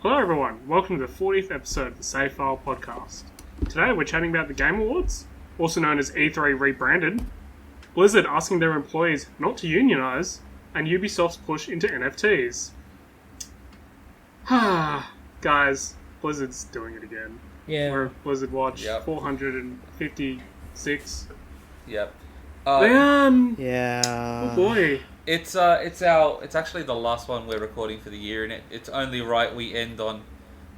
Hello everyone, welcome to the 40th episode of the Save File podcast. Today we're chatting about the Game Awards, also known as E3 Rebranded, Blizzard asking their employees not to unionise, and Ubisoft's push into NFTs. Guys, Blizzard's doing it again. Yeah. We're Blizzard Watch 456. Yep. Yeah. Oh boy. It's actually the last one we're recording for the year, and it's only right we end on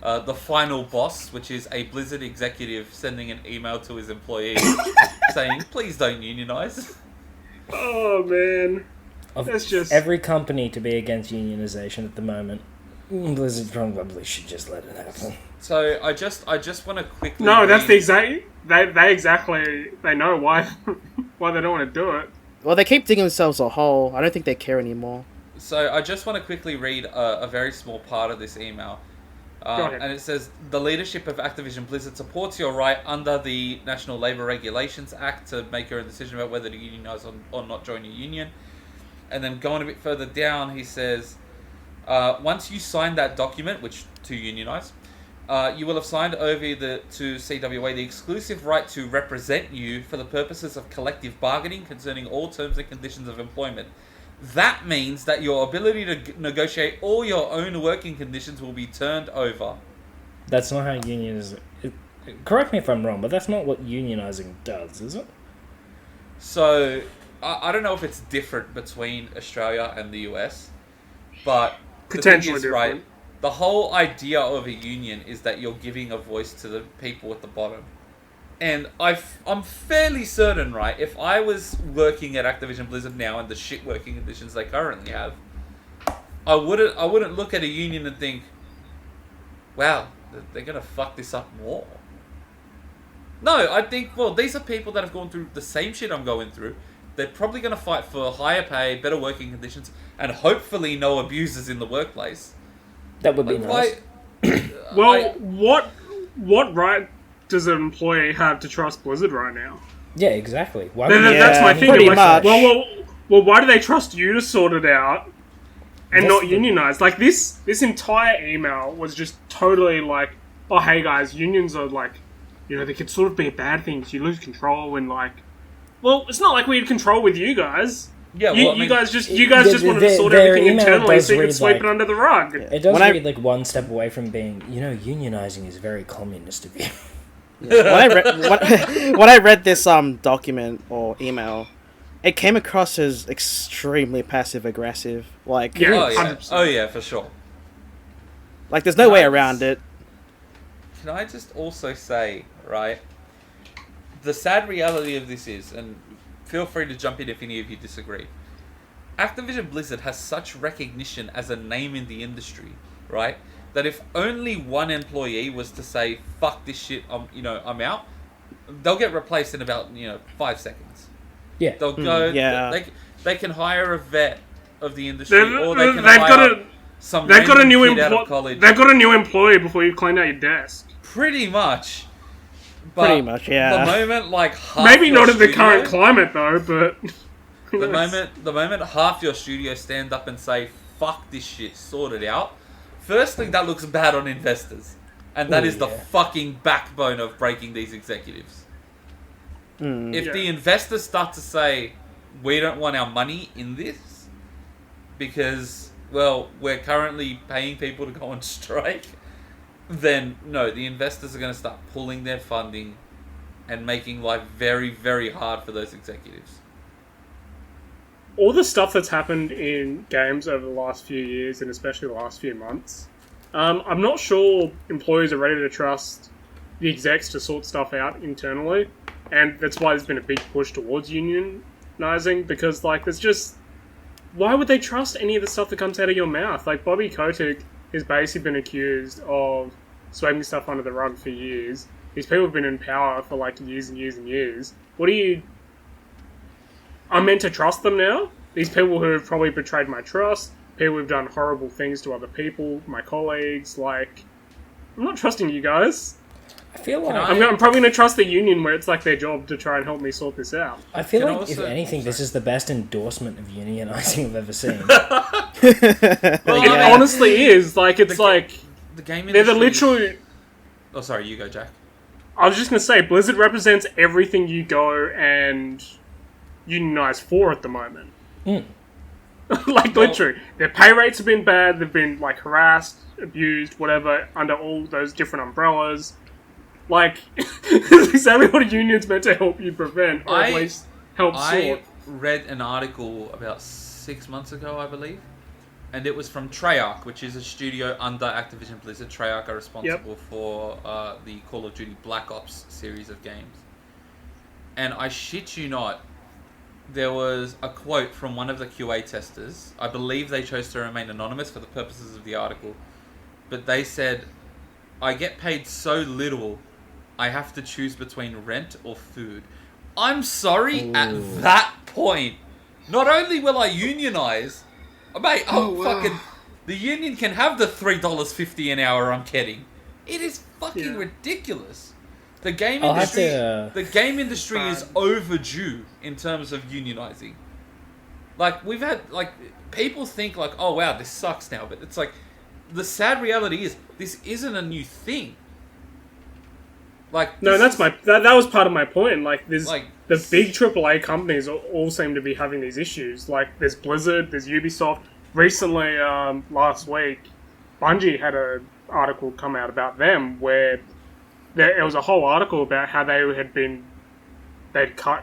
the final boss, which is a Blizzard executive sending an email to his employees saying, "Please don't unionize." Oh man. That's just every company to be against unionization at the moment. Blizzard probably should just let it happen. So I just want to quickly. No, that's the exact. They know why they don't want to do it. Well, they keep digging themselves a hole. I don't think they care anymore. So I just want to quickly read a very small part of this email. And it says, the leadership of Activision Blizzard supports your right under the National Labour Regulations Act to make your own decision about whether to unionise or not join your union. And then going a bit further down, he says, once you sign that document, which to unionise, you will have signed over to CWA the exclusive right to represent you for the purposes of collective bargaining concerning all terms and conditions of employment. That means that your ability to negotiate all your own working conditions will be turned over. That's not how unionizing... Correct me if I'm wrong, but that's not what unionizing does, is it? So, I don't know if it's different between Australia and the US, but potentially different. Right, the whole idea of a union is that you're giving a voice to the people at the bottom. And I'm fairly certain, right, if I was working at Activision Blizzard now and the shit working conditions they currently have, I wouldn't look at a union and think, wow, they're going to fuck this up more. No, I think, well, these are people that have gone through the same shit I'm going through. They're probably going to fight for higher pay, better working conditions, and hopefully no abuses in the workplace. That would be nice. What right does an employee have to trust Blizzard right now? Yeah, exactly. That's my thing. Pretty much. Well, why do they trust you to sort it out and not unionize? Like, this entire email was just totally like, oh, hey guys, unions are like, they could sort of be a bad thing because you lose control and like, well, it's not like we had control with you guys. Yeah, you guys just wanted to sort everything internally so you could sweep it under the rug. It does read like one step away from being, unionizing is very communist of you. When I read this document or email, it came across as extremely passive aggressive. Like, oh yeah, for sure. Like, there's no way around it. Can I just also say, right? The sad reality of this is, and feel free to jump in if any of you disagree, Activision Blizzard has such recognition as a name in the industry, right? That if only one employee was to say, fuck this shit, I'm out, they'll get replaced in about, 5 seconds. Yeah. They'll go, they can hire a vet of the industry, or they can hire they've got a new out of college. They've got a new employee before you clean out your desk. Pretty much. Pretty much, yeah. The moment, like, half maybe not in the current climate, though, but... the moment half your studio stand up and say, fuck this shit, sort it out, firstly, that looks bad on investors. And that is the fucking backbone of breaking these executives. If the investors start to say, we don't want our money in this, because, well, we're currently paying people to go on strike, then, no, the investors are going to start pulling their funding and making life very, very hard for those executives. All the stuff that's happened in games over the last few years, and especially the last few months, I'm not sure employees are ready to trust the execs to sort stuff out internally, and that's why there's been a big push towards unionizing, because, like, there's just... Why would they trust any of the stuff that comes out of your mouth? Like, Bobby Kotick has basically been accused of sweeping stuff under the rug for years. These people have been in power for, like, years and years and years. I'm meant to trust them now? These people who have probably betrayed my trust, people who've done horrible things to other people, my colleagues, like... I'm not trusting you guys. I feel like... I'm probably going to trust the union where it's, like, their job to try and help me sort this out. I feel like, if anything, this is the best endorsement of unionizing I've ever seen. It honestly is. Like, it's like... the game They're industry... the literal... Oh, sorry, you go, Jack. I was just going to say, Blizzard represents everything you go and unionise for at the moment. Literally. Their pay rates have been bad, they've been, harassed, abused, whatever, under all those different umbrellas. It's exactly what a union's meant to help you prevent, or at least help sort. I read an article about 6 months ago, I believe, and it was from Treyarch, which is a studio under Activision Blizzard. Treyarch are responsible for the Call of Duty Black Ops series of games. And I shit you not, there was a quote from one of the QA testers. I believe they chose to remain anonymous for the purposes of the article. But they said, I get paid so little, I have to choose between rent or food. I'm sorry, at that point, not only will I unionize, mate, the union can have the $3.50 an hour I'm getting. It is fucking ridiculous. The game industry is overdue in terms of unionizing. We've had, people think oh wow, this sucks now, but it's the sad reality is this isn't a new thing. That was part of my point. The big AAA companies all seem to be having these issues. There's Blizzard, there's Ubisoft. Recently, last week, Bungie had an article come out about them where there was a whole article about how they'd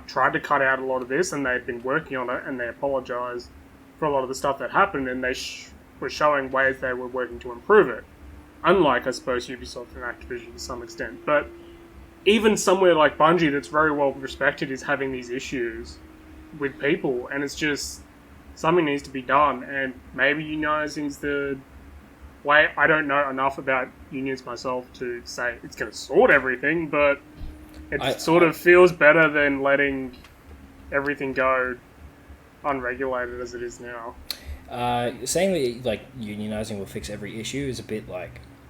tried to cut out a lot of this, and they'd been working on it, and they apologised for a lot of the stuff that happened, and they were showing ways they were working to improve it. Unlike, I suppose, Ubisoft and Activision to some extent. But even somewhere like Bungie that's very well respected is having these issues with people, and it's just something needs to be done, and maybe unionizing's the way. I don't know enough about unions myself to say it's going to sort everything, but it sort of feels better than letting everything go unregulated as it is now. Saying that unionizing will fix every issue is a bit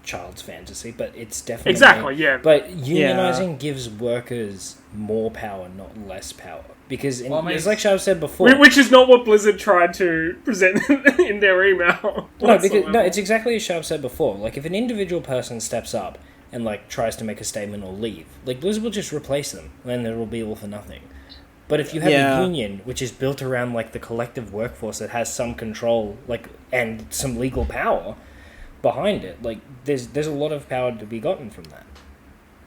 child's fantasy, but it's definitely... Exactly, yeah. But unionizing gives workers more power, not less power. Because, it's like Charbs said before... Which is not what Blizzard tried to present in their email. It's exactly as Charbs said before. If an individual person steps up and, tries to make a statement or leave, Blizzard will just replace them, and then it'll be all for nothing. But if you have a union, which is built around, the collective workforce that has some control, and some legal power behind it, there's a lot of power to be gotten from that.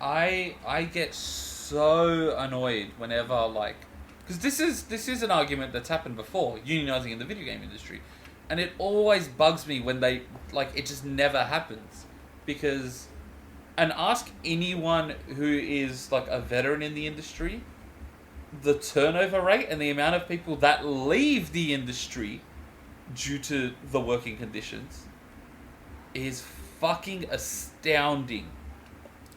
I get so annoyed whenever, because this is an argument that's happened before, unionizing in the video game industry, and it always bugs me when they, it just never happens, and ask anyone who is, a veteran in the industry, the turnover rate and the amount of people that leave the industry due to the working conditions is fucking astounding.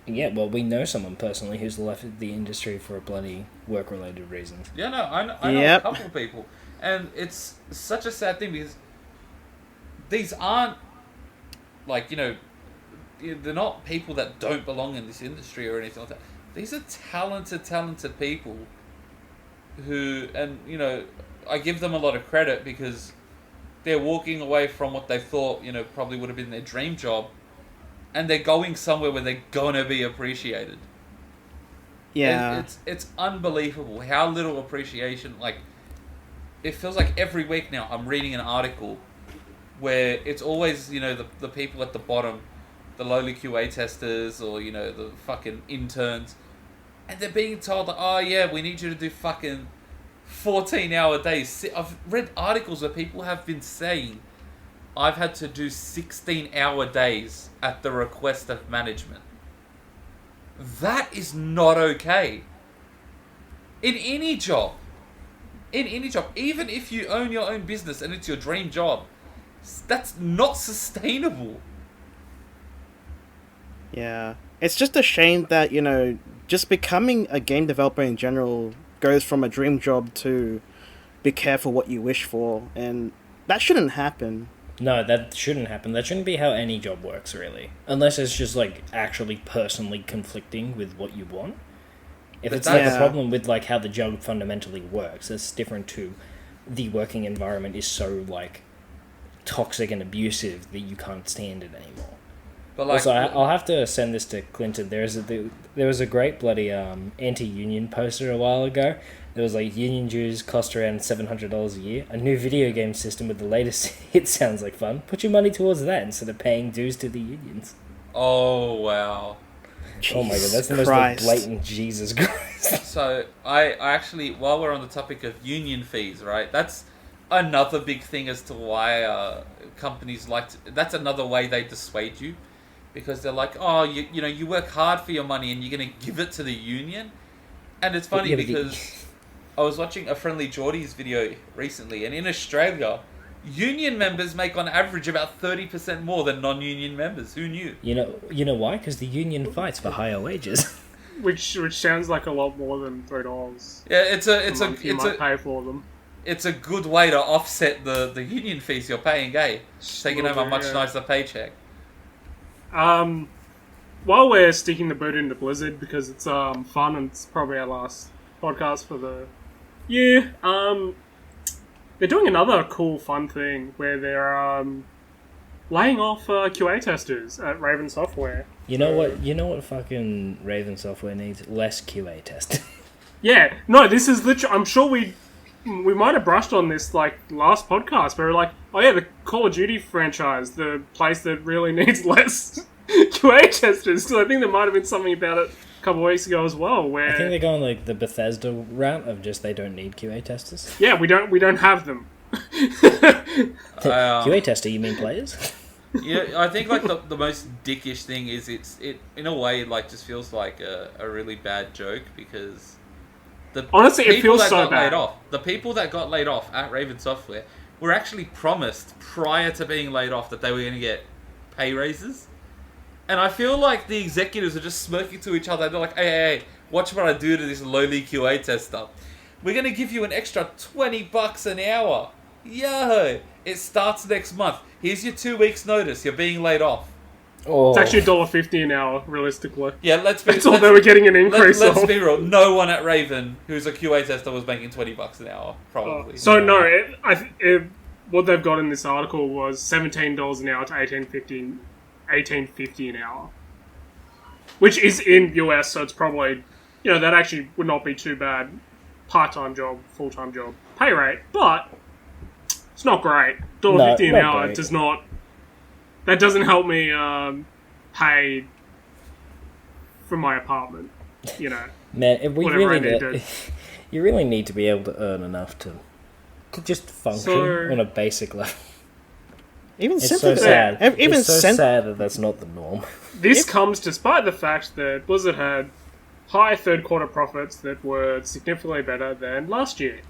Yeah, well, we know someone personally who's left the industry for bloody work-related reasons. Yeah, no, I know a couple of people. And it's such a sad thing because these aren't, they're not people that don't belong in this industry or anything like that. These are talented people who, and, I give them a lot of credit because they're walking away from what they thought, probably would have been their dream job, and they're going somewhere where they're gonna be appreciated. Yeah. It's unbelievable how little appreciation, it feels like every week now I'm reading an article where it's always, the people at the bottom, the lowly QA testers or, the fucking interns, and they're being told, oh yeah, we need you to do fucking 14-hour days. I've read articles where people have been saying, I've had to do 16-hour days at the request of management. That is not okay. In any job. Even if you own your own business and it's your dream job, that's not sustainable. Yeah. It's just a shame that, just becoming a game developer in general goes from a dream job to be careful what you wish for, and that shouldn't happen. No, that shouldn't happen. That shouldn't be how any job works, really. Unless it's just, actually personally conflicting with what you want. If it's, a problem with, how the job fundamentally works, that's different to the working environment is so, toxic and abusive that you can't stand it anymore. But like, also, I'll have to send this to Clinton. There was a great bloody anti-union poster a while ago. There was like union dues cost around $700 a year. A new video game system with the latest hit sounds like fun. Put your money towards that instead of paying dues to the unions. oh wow. Oh my god, that's the most blatant Jesus Christ. So I actually, while we're on the topic of union fees, right? That's another big thing as to why companies that's another way they dissuade you, because they're like, oh, you know, you work hard for your money and you're gonna give it to the union. And it's funny because I was watching a Friendly Geordie's video recently, and in Australia, union members make on average about 30% more than non-union members. Who knew? You know why? Because the union fights for higher wages. Which sounds like a lot more than $3. Yeah, it's a pay for them. It's a good way to offset the union fees you're paying, taking home a much nicer paycheck. While we're sticking the boot into Blizzard because it's fun and it's probably our last podcast for the year, they're doing another cool, fun thing where they're laying off QA testers at Raven Software. You know what fucking Raven Software needs? Less QA testing. Yeah, no, this is literally... I'm sure we might have brushed on this, like, last podcast, where we're like, oh yeah, the Call of Duty franchise, the place that really needs less QA testers. So I think there might have been something about it a couple of weeks ago as well, where... I think they're going, like, the Bethesda route of just they don't need QA testers. Yeah, we don't have them. QA tester, you mean players? Yeah, I think, like, the most dickish thing is it in a way, like, just feels like a really bad joke, because... Honestly, it feels so bad. The people that got laid off at Raven Software were actually promised prior to being laid off that they were going to get pay raises. And I feel like the executives are just smirking to each other. They're like, hey, watch what I do to this lowly QA tester. We're going to give you an extra $20 an hour. Yo! It starts next month. Here's your 2 weeks notice. You're being laid off. Oh. It's actually $1.50 an hour, realistically. Yeah, that's all they were getting an increase Let's be real. No one at Raven who's a QA tester was making $20 an hour, probably. What they've got in this article was $17 an hour to $18.50 an hour, which is in US, so it's probably, that actually would not be too bad. Part-time job, full-time job, pay rate, but it's not great. $1.50 an hour great. Does not. That doesn't help me pay for my apartment, Man, if we really you really need to be able to earn enough to just function on a basic level. It's so sad. It's so sad that that's not the norm. This comes despite the fact that Blizzard had high third quarter profits that were significantly better than last year,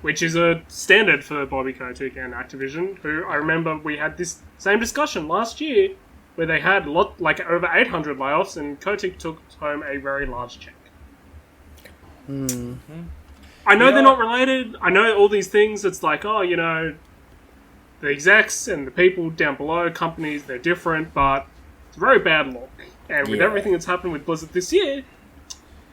which is a standard for Bobby Kotick and Activision, who I remember we had this same discussion last year where they had over 800 layoffs and Kotick took home a very large check. Mm-hmm. I know they're not related. I know all these things. It's like, the execs and the people down below, companies, they're different, but it's a very bad look. And with everything that's happened with Blizzard this year,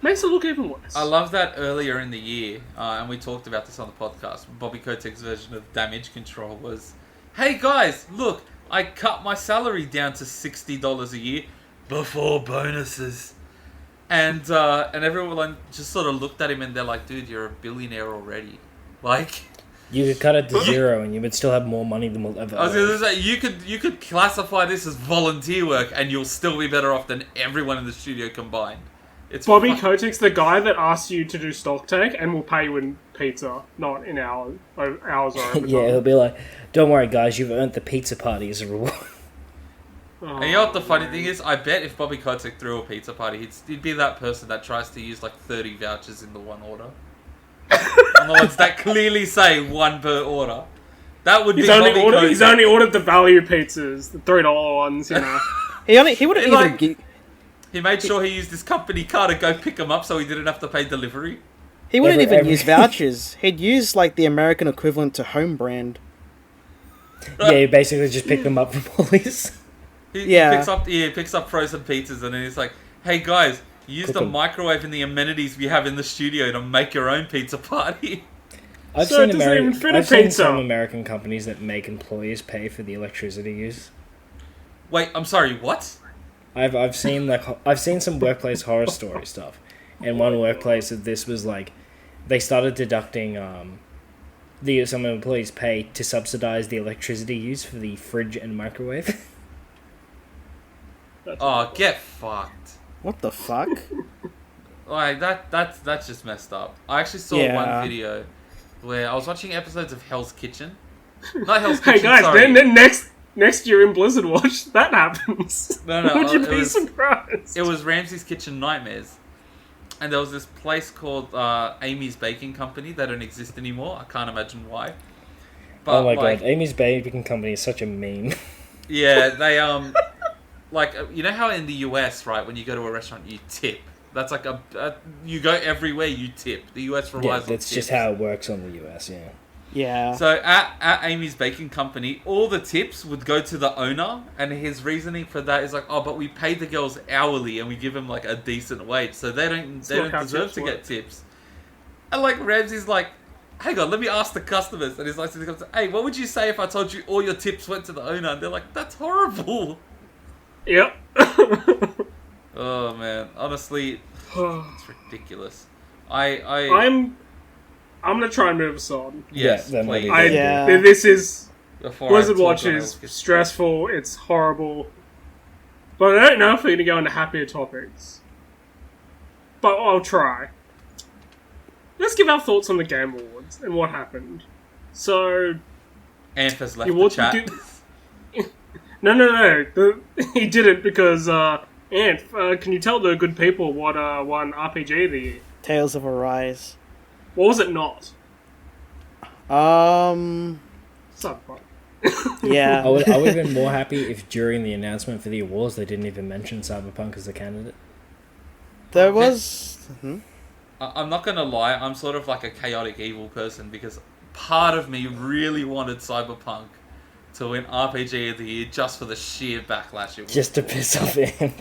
makes it look even worse. I love that earlier in the year, and we talked about this on the podcast, Bobby Kotick's version of damage control was, hey guys, look, I cut my salary down to $60 a year before bonuses. And everyone just sort of looked at him and they're like, dude, you're a billionaire already. Like... You could cut it to zero and you would still have more money than we'll ever I was going to say, you could classify this as volunteer work and you'll still be better off than everyone in the studio combined. It's Bobby Kotick's the guy that asks you to do stock take and will pay you in pizza, not in hours or overtime. Yeah, he'll be like, don't worry guys, you've earned the pizza party as a reward. And you know what the funny thing is? I bet if Bobby Kotick threw a pizza party, he'd be that person that tries to use 30 vouchers in the one order. And the ones that clearly say one per order. That would be Bobby Kotick. He's only ordered the value pizzas, the $3 ones, He would have He made sure he used his company car to go pick them up so he didn't have to pay delivery. He wouldn't even use vouchers. He'd use the American equivalent to home brand. Yeah, he basically just picked them up from Woolies. He picks up frozen pizzas and then he's like, hey guys, use the microwave and the amenities we have in the studio to make your own pizza party. I've seen some American companies that make employees pay for the electricity use. Wait, I'm sorry, what? I've seen some workplace horror story stuff, and one workplace of this was like they started deducting some employees' pay to subsidize the electricity used for the fridge and microwave. Oh, get fucked! What the fuck? Like that's just messed up. I actually saw one video where I was watching episodes of Hell's Kitchen. Not Hell's Kitchen. Hey guys, sorry. then next year in Blizzard Watch, that happens. No, Would you be surprised? It was Ramsey's Kitchen Nightmares. And there was this place called Amy's Baking Company that don't exist anymore. I can't imagine why. But, oh my god, Amy's Baking Company is such a meme. Yeah, they like you know how in the US, right, when you go to a restaurant you tip. That's like you go everywhere you tip. The US relies on that's tips. just how it works on the US. Yeah. Yeah. So at Amy's Baking Company, all the tips would go to the owner, and his reasoning for that is like, oh, but we pay the girls hourly and we give them like a decent wage, so they don't deserve to get tips. And like Ramsey's like, hang on, let me ask the customers, and he's like, hey, what would you say if I told you all your tips went to the owner? And they're like, that's horrible. Yep. Oh man, honestly, it's ridiculous. I'm gonna try and move us on. Yes, Yeah, please. This is Before Blizzard I talk Watch on is all- stressful. It's horrible. But I don't know if we're gonna go into happier topics. But I'll try. Let's give our thoughts on the Game Awards and what happened. So Anf has left the the awards chat. No. He didn't because Anf, can you tell the good people what won RPG of the year? Tales of Arise. What was it not? Um. Cyberpunk. Yeah. I would have been more happy if during the announcement for the awards they didn't even mention Cyberpunk as a candidate. There was. I'm not gonna lie, I'm sort of like a chaotic evil person because part of me really wanted Cyberpunk to win RPG of the year just for the sheer backlash it was. Just to piss off him.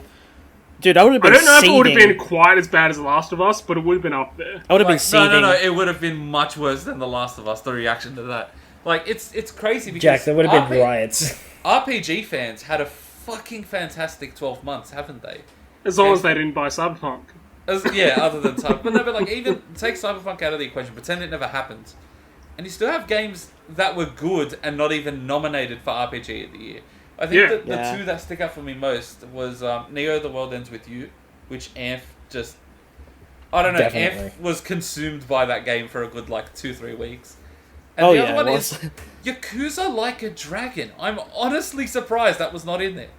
Dude, I would have I been don't know if it would have seething. been quite as bad as The Last of Us, but it would have been up there. I would have been Like, seething. no, it would have been much worse than The Last of Us, the reaction to that. Like, it's crazy because... Jack, there would have been riots. RPG fans had a fucking fantastic 12 months, haven't they? As long as they didn't buy Cyberpunk. Yeah, other than Cyberpunk. But no, but like, even take Cyberpunk out of the equation, pretend it never happened. And you still have games that were good and not even nominated for RPG of the year. I think the two that stick out for me most was Neo The World Ends With You, which Anf just... I don't know, Definitely. Anf was consumed by that game for a good, 2-3 weeks. And the other one is Yakuza Like a Dragon. I'm honestly surprised that was not in there.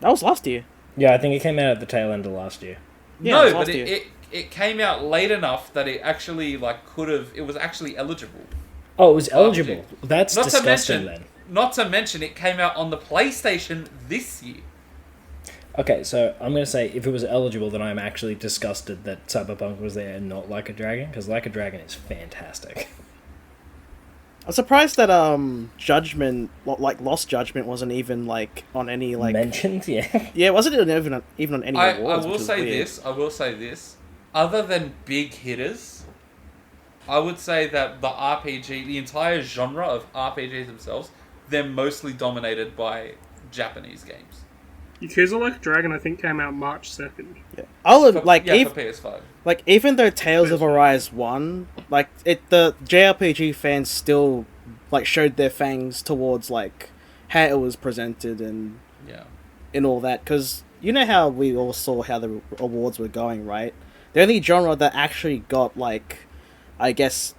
That was last year. Yeah, I think it came out at the tail end of last year. Yeah, it was No, last but year. it came out late enough that it actually, it was actually eligible. Oh, it was eligible. That's Not to disgusting mention, then. Not to mention, it came out on the PlayStation this year. Okay, so I'm going to say if it was eligible, then I'm actually disgusted that Cyberpunk was there and not Like a Dragon, because Like a Dragon is fantastic. I'm surprised that Judgment, Lost Judgment, wasn't even on any Mentioned, yeah. Yeah, it wasn't even on any awards. I will which is say weird. this. I will say this. Other than big hitters, I would say that the entire genre of RPGs themselves, they're mostly dominated by Japanese games. Yakuza Like a Dragon, I think, came out March 2nd. Yeah. I'll For, for PS5. even though Tales of Arise won, the JRPG fans still showed their fangs towards how it was presented and all that, because you know how we all saw how the awards were going, right? The only genre that actually got I guess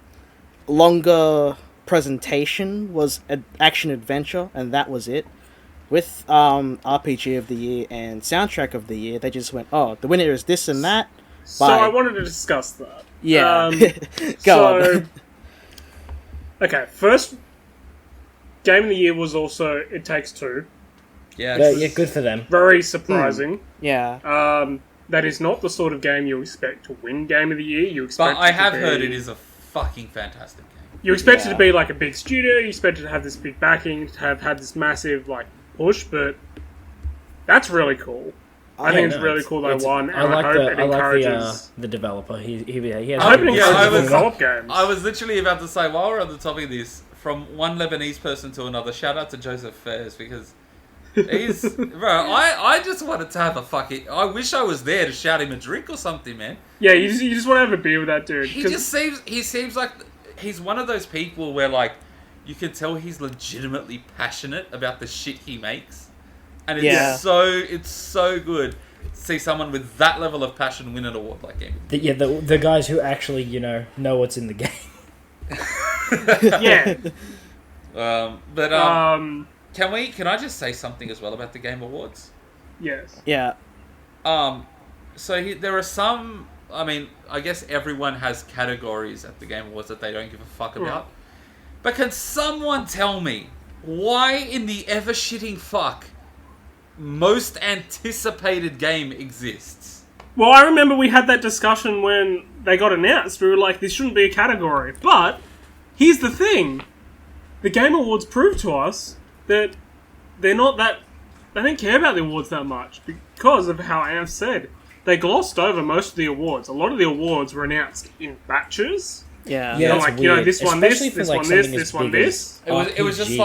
longer presentation was action adventure, and that was it. With RPG of the year and soundtrack of the year, they just went, oh, the winner is this and that. So I wanted to discuss that. Yeah. Go on. Okay, first game of the year was also It Takes Two. Yeah, Yeah, good for them. Very surprising. Yeah. That is not the sort of game you expect to win Game of the Year. You expect but I it to have be- heard it is a fucking fantastic game. You expect it Yeah. to be like a big studio. You expect it to have this big backing, to have had this massive push. But that's really cool. I think it's really cool they won, and I hope it encourages. the developer. He has. I hope it Yeah, I encourages was- develop games. I was literally about to say, while we're on the topic of this, from one Lebanese person to another, shout out to Joseph Fairs, because Bro, I just wanted to have a fucking... I wish I was there to shout him a drink or something, man. Yeah, you just want to have a beer with that dude. He seems like he's one of those people where, like, you can tell he's legitimately passionate about the shit he makes. And it's so good to see someone with that level of passion win an award like him. The guys who actually, know what's in the game. Yeah. Can I just say something as well about the Game Awards? Yes. Yeah. So there are some... I mean, I guess everyone has categories at the Game Awards that they don't give a fuck about. But can someone tell me why in the ever-shitting fuck most anticipated game exists? Well, I remember we had that discussion when they got announced. We were like, this shouldn't be a category. But here's the thing. The Game Awards proved to us that they don't care about the awards that much because of how Anf said. They glossed over most of the awards. A lot of the awards were announced in batches. Yeah, like, weird. this one Especially this for, one like, this one this. It was just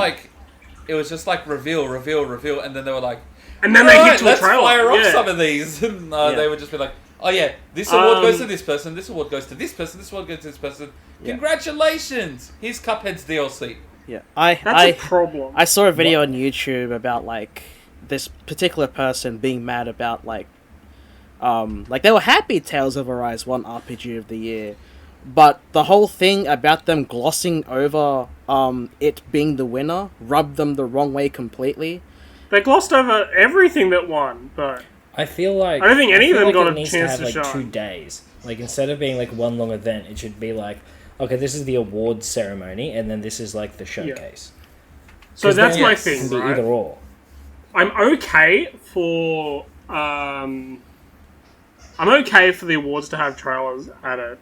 like reveal, and then they were like, and then they get to a let's trailer. fire off some of these. And they would just be like, oh yeah, this award goes to this person, this award goes to this person, this award goes to this person. Congratulations! Here's Cuphead's DLC. Yeah, That's a problem. I saw a video on YouTube about like this particular person being mad about like they were happy Tales of Arise won RPG of the Year, but the whole thing about them glossing over it being the winner rubbed them the wrong way completely. They glossed over everything that won, but I feel like I don't think any of them got a chance chance to have, to like, shine. 2 days. Like, instead of being like one long event, it should be like, okay, this is the awards ceremony, and then this is like the showcase. So that's my It thing, can be right? either or. I'm okay for the awards to have trailers at it.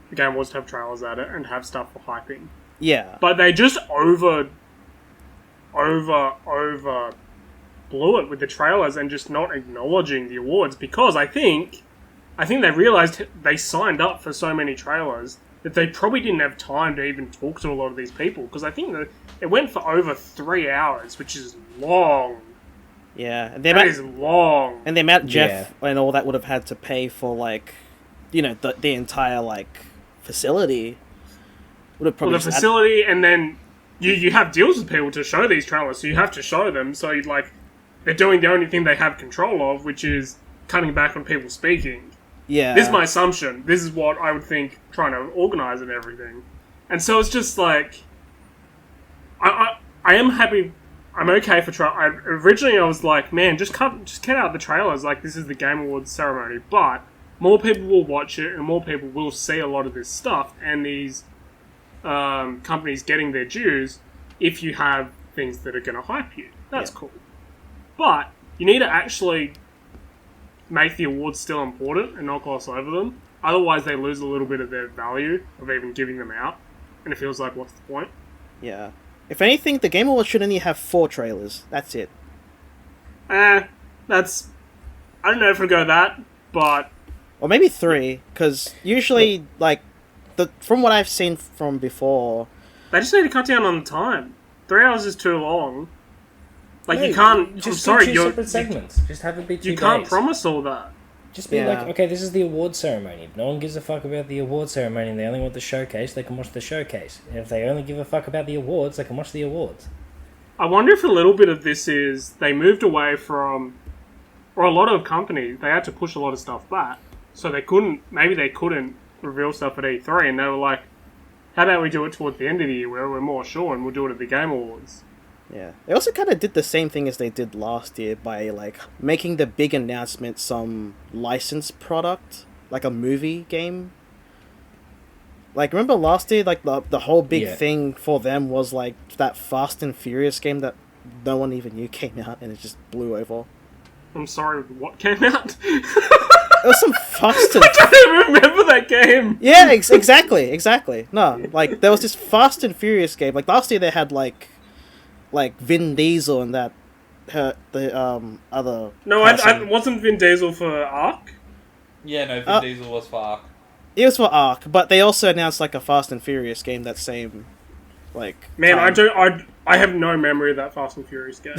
The Game Awards to have trailers at it and have stuff for hyping. Yeah. But they just over blew it with the trailers and just not acknowledging the awards, because I think they realized they signed up for so many trailers that they probably didn't have time to even talk to a lot of these people, because I think that it went for over 3 hours, which is long. Yeah, that is long. And the amount Jeff and all that would have had to pay for, like, the entire, like, facility would have probably... Well, the facility, and then you have deals with people to show these trailers, so you have to show them, so, like, they're doing the only thing they have control of, which is cutting back on people speaking. Yeah. This is my assumption. This is what I would think, trying to organise and everything. And so it's just, like... I am happy... I'm okay for originally I was like, man, just cut out the trailers. Like, this is the Game Awards ceremony. But more people will watch it, and more people will see a lot of this stuff, and these companies getting their dues if you have things that are going to hype you. That's cool. But you need to actually make the awards still important and not gloss over them. Otherwise, they lose a little bit of their value of even giving them out. And it feels like, what's the point? Yeah. If anything, the Game Awards should only have 4 trailers. That's it. That's... I don't know if it'll go that, but... Or maybe 3, because usually, like, from what I've seen from before... They just need to cut down on the time. 3 hours is too long. Like, No, you can't... Just I'm sorry, do 2 separate segments. Just have it be 2 you days. can't promise all that. Just be like, okay, this is the award ceremony. If no one gives a fuck about the award ceremony and they only want the showcase, they can watch the showcase. And if they only give a fuck about the awards, they can watch the awards. I wonder if a little bit of this is they moved away from... Or a lot of companies, they had to push a lot of stuff back. So they couldn't reveal stuff at E3, and they were like, how about we do it towards the end of the year where we're more sure, and we'll do it at the Game Awards. Yeah. They also kind of did the same thing as they did last year by, like, making the big announcement some licensed product, like a movie game. Like, remember last year, like, the whole big thing for them was, like, that Fast and Furious game that no one even knew came out, and it just blew over. I'm sorry, what came out? It was some Fast and... I don't even remember that game! Yeah, exactly. No, like, there was this Fast and Furious game. Like, last year they had, like Vin Diesel and that the other. No, I wasn't Vin Diesel for Ark. Yeah, no, Vin Diesel was for Ark. It was for Ark, but they also announced like a Fast and Furious game that same, like. Man, time. I have no memory of that Fast and Furious game.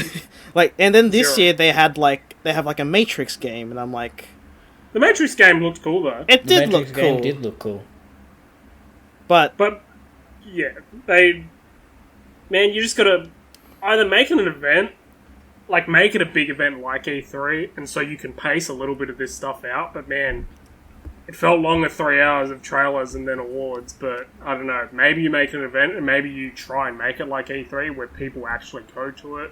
Like, and then this 0. year they have a Matrix game, and I'm like, The Matrix game looked cool though. it The did Matrix look game cool, did look cool. but Yeah, man, you just gotta either make it an event, like make it a big event like E3, and so you can pace a little bit of this stuff out. But man, it felt longer 3 hours of trailers and then awards. But I don't know. Maybe you make an event, and maybe you try and make it like E3, where people actually go to it.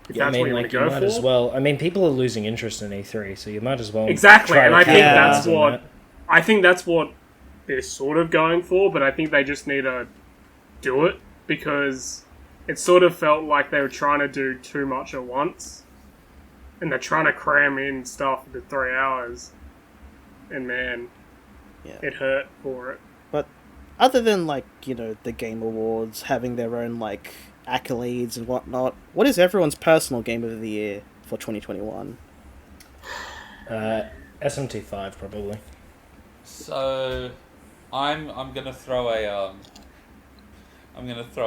If Yeah, I that's mean, what you want like to you go might for. as well. I mean, people are losing interest in E3, so you might as well Exactly, try and to I think capitalize that's on what that. I think that's what they're sort of going for. But I think they just need to do it because it sort of felt like they were trying to do too much at once, and they're trying to cram in stuff into 3 hours. And man, yeah. it hurt for it. But other than like, you know, the Game Awards having their own like accolades and whatnot, what is everyone's personal game of the year for 2021? SMT5 probably. So, I'm gonna throw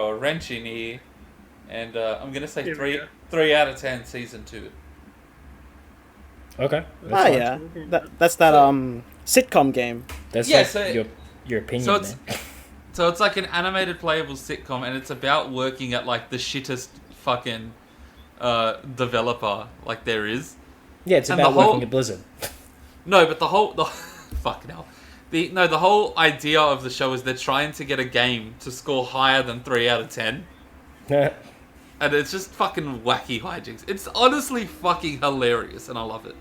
a wrench in here, and I'm gonna say Here we go. 3 out of 10 season 2. Okay. Oh That's yeah, that's that sitcom game. That's Yeah, like so- your opinion. So it's man. so it's like an animated playable sitcom, and it's about working at like the shittest fucking developer like there is. Yeah, it's and about the whole- working at Blizzard. No, but the fucking hell. The whole idea of the show is they're trying to get a game to score higher than 3 out of 10. And it's just fucking wacky hijinks. It's honestly fucking hilarious, and I love it.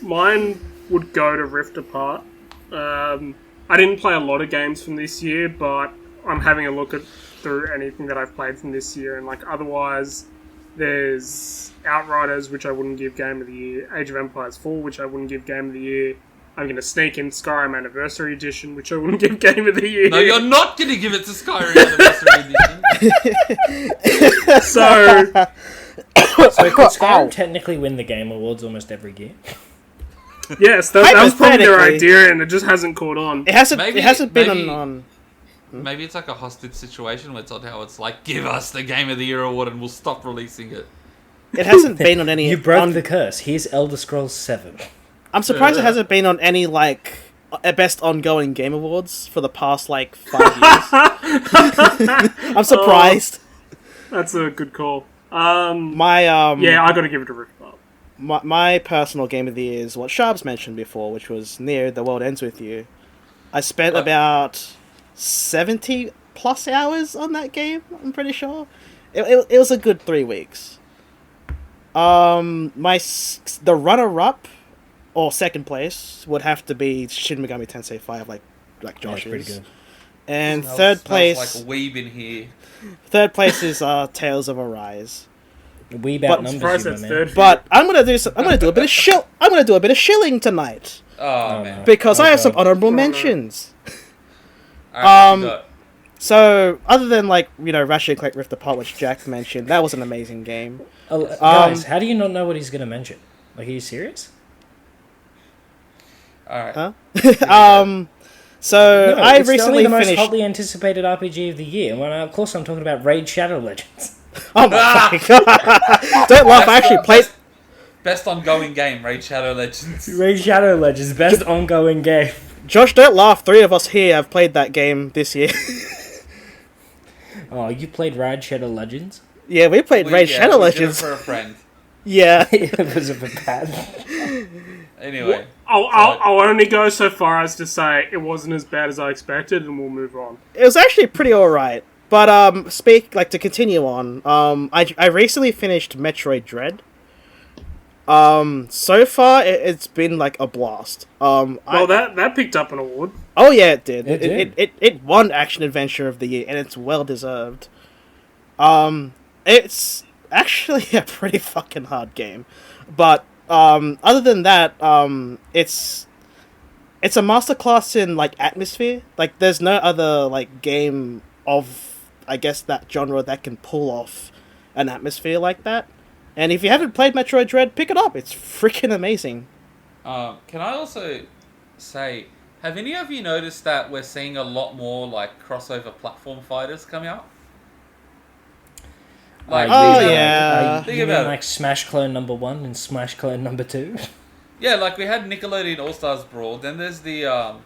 Mine would go to Rift Apart. I didn't play a lot of games from this year, but I'm having a look through anything that I've played from this year, and like otherwise, there's Outriders, which I wouldn't give Game of the Year. Age of Empires 4, which I wouldn't give Game of the Year. I'm going to sneak in Skyrim Anniversary Edition, which I wouldn't give Game of the Year. No, you're not going to give it to Skyrim Anniversary Edition. So, So could Skyrim technically win the Game Awards almost every year? yes, that was probably their Hypothetically. idea, and it just hasn't caught on. It hasn't been maybe- on. Maybe it's like a hostage situation where it's on how it's like, give us the Game of the Year award and we'll stop releasing it. It hasn't been on any. You broke the curse. Here's Elder Scrolls 7. I'm surprised it hasn't been on any like best ongoing game awards for the past like 5 years. I'm surprised. That's a good call. My Yeah, I got to give it to Rift Apart. my personal game of the year is what Charbs mentioned before, which was Near The World Ends With You. I spent about 70 plus hours on that game, I'm pretty sure. It was a good 3 weeks. The runner-up, or second place, would have to be Shin Megami Tensei 5, like Josh's. Pretty good. And Smells third place... like a weeb in here. Third place is Tales of Arise. Weeb But- outnumbers Surprised you, that's my third. man. But I'm gonna do a bit of I'm gonna do a bit of shilling tonight Oh, man. because I have some God. honorable Oh, no. mentions. Alright, what you got? So other than Ratchet and Clank Rift Apart, which Jack mentioned, that was an amazing game. Guys, how do you not know what he's going to mention? Like, are you serious? Alright. Huh? So No, I it's recently the most finished. hotly anticipated RPG of the year. Well, of course, I'm talking about Raid Shadow Legends. Oh my fucking god! Don't laugh. I actually played. Best ongoing game, Raid Shadow Legends. Raid Shadow Legends, best ongoing game. Josh, don't laugh. 3 of us here have played that game this year. Oh, you played Raid Shadow Legends? Yeah, we played Raid Shadow we did it Legends. for a friend. Yeah. It was a bit bad. Anyway. I'll only go so far as to say it wasn't as bad as I expected, and we'll move on. It was actually pretty alright. But to continue on, I recently finished Metroid Dread. So far it's been like a blast. That picked up an award. Oh yeah, it did. It did. It won Action Adventure of the Year, and it's well deserved. It's actually a pretty fucking hard game, but other than that, it's a masterclass in like atmosphere. Like there's no other like game of I guess that genre that can pull off an atmosphere like that. And if you haven't played Metroid Dread, pick it up. It's freaking amazing. Can I also say Have any of you noticed that we're seeing a lot more like crossover platform fighters coming out? Think you about mean like Smash Clone number 1 and Smash Clone number 2? Yeah, like we had Nickelodeon All Stars Brawl. Then there's the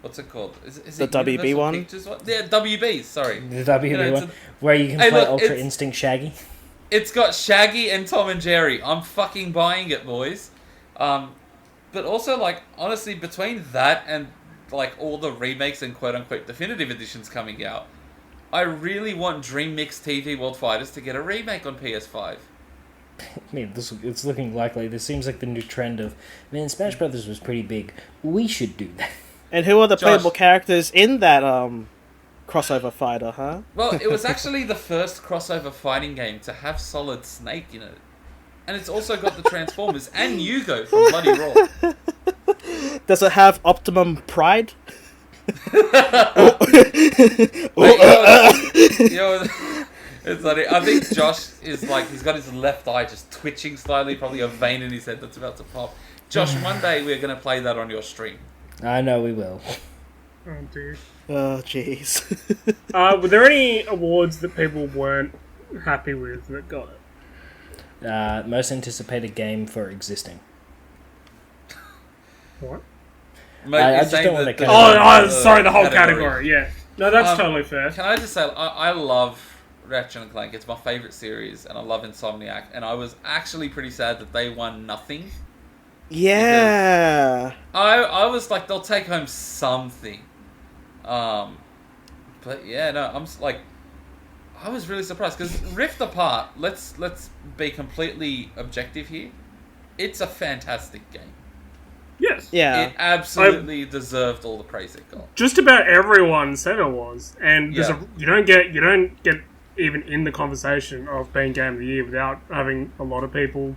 what's it called? Is the it WB Universal one? Pictures one? Yeah, WB. Sorry, The WB one, where you can play Ultra Instinct Shaggy. It's got Shaggy and Tom and Jerry. I'm fucking buying it, boys. But also, like, honestly, between that and like all the remakes and quote unquote definitive editions coming out, I really want Dream Mix TV World Fighters to get a remake on PS5. I mean, it's looking likely. This seems like the new trend of, man, Smash Brothers was pretty big. We should do that. And who are the playable characters in that crossover fighter, huh? Well, it was actually the first crossover fighting game to have Solid Snake in it. And it's also got the Transformers and Yugo from Bloody Raw. Does it have Optimum Pride? It's funny. I think Josh is like, he's got his left eye just twitching slightly, probably a vein in his head that's about to pop. Josh, one day we're going to play that on your stream. I know we will. Oh, dear. Oh, jeez. Were there any awards that people weren't happy with that got it? Most anticipated game for existing. What? Mate, I just don't want to... sorry, the whole category, yeah. No, that's totally fair. Can I just say, I love Ratchet & Clank. It's my favourite series, and I love Insomniac. And I was actually pretty sad that they won nothing. Yeah. I was like, they'll take home something. But yeah, no, I'm like, I was really surprised because Rift Apart. Let's be completely objective here. It's a fantastic game. Yes. Yeah. It absolutely deserved all the praise it got. Just about everyone said it was, and you don't get even in the conversation of being Game of the Year without having a lot of people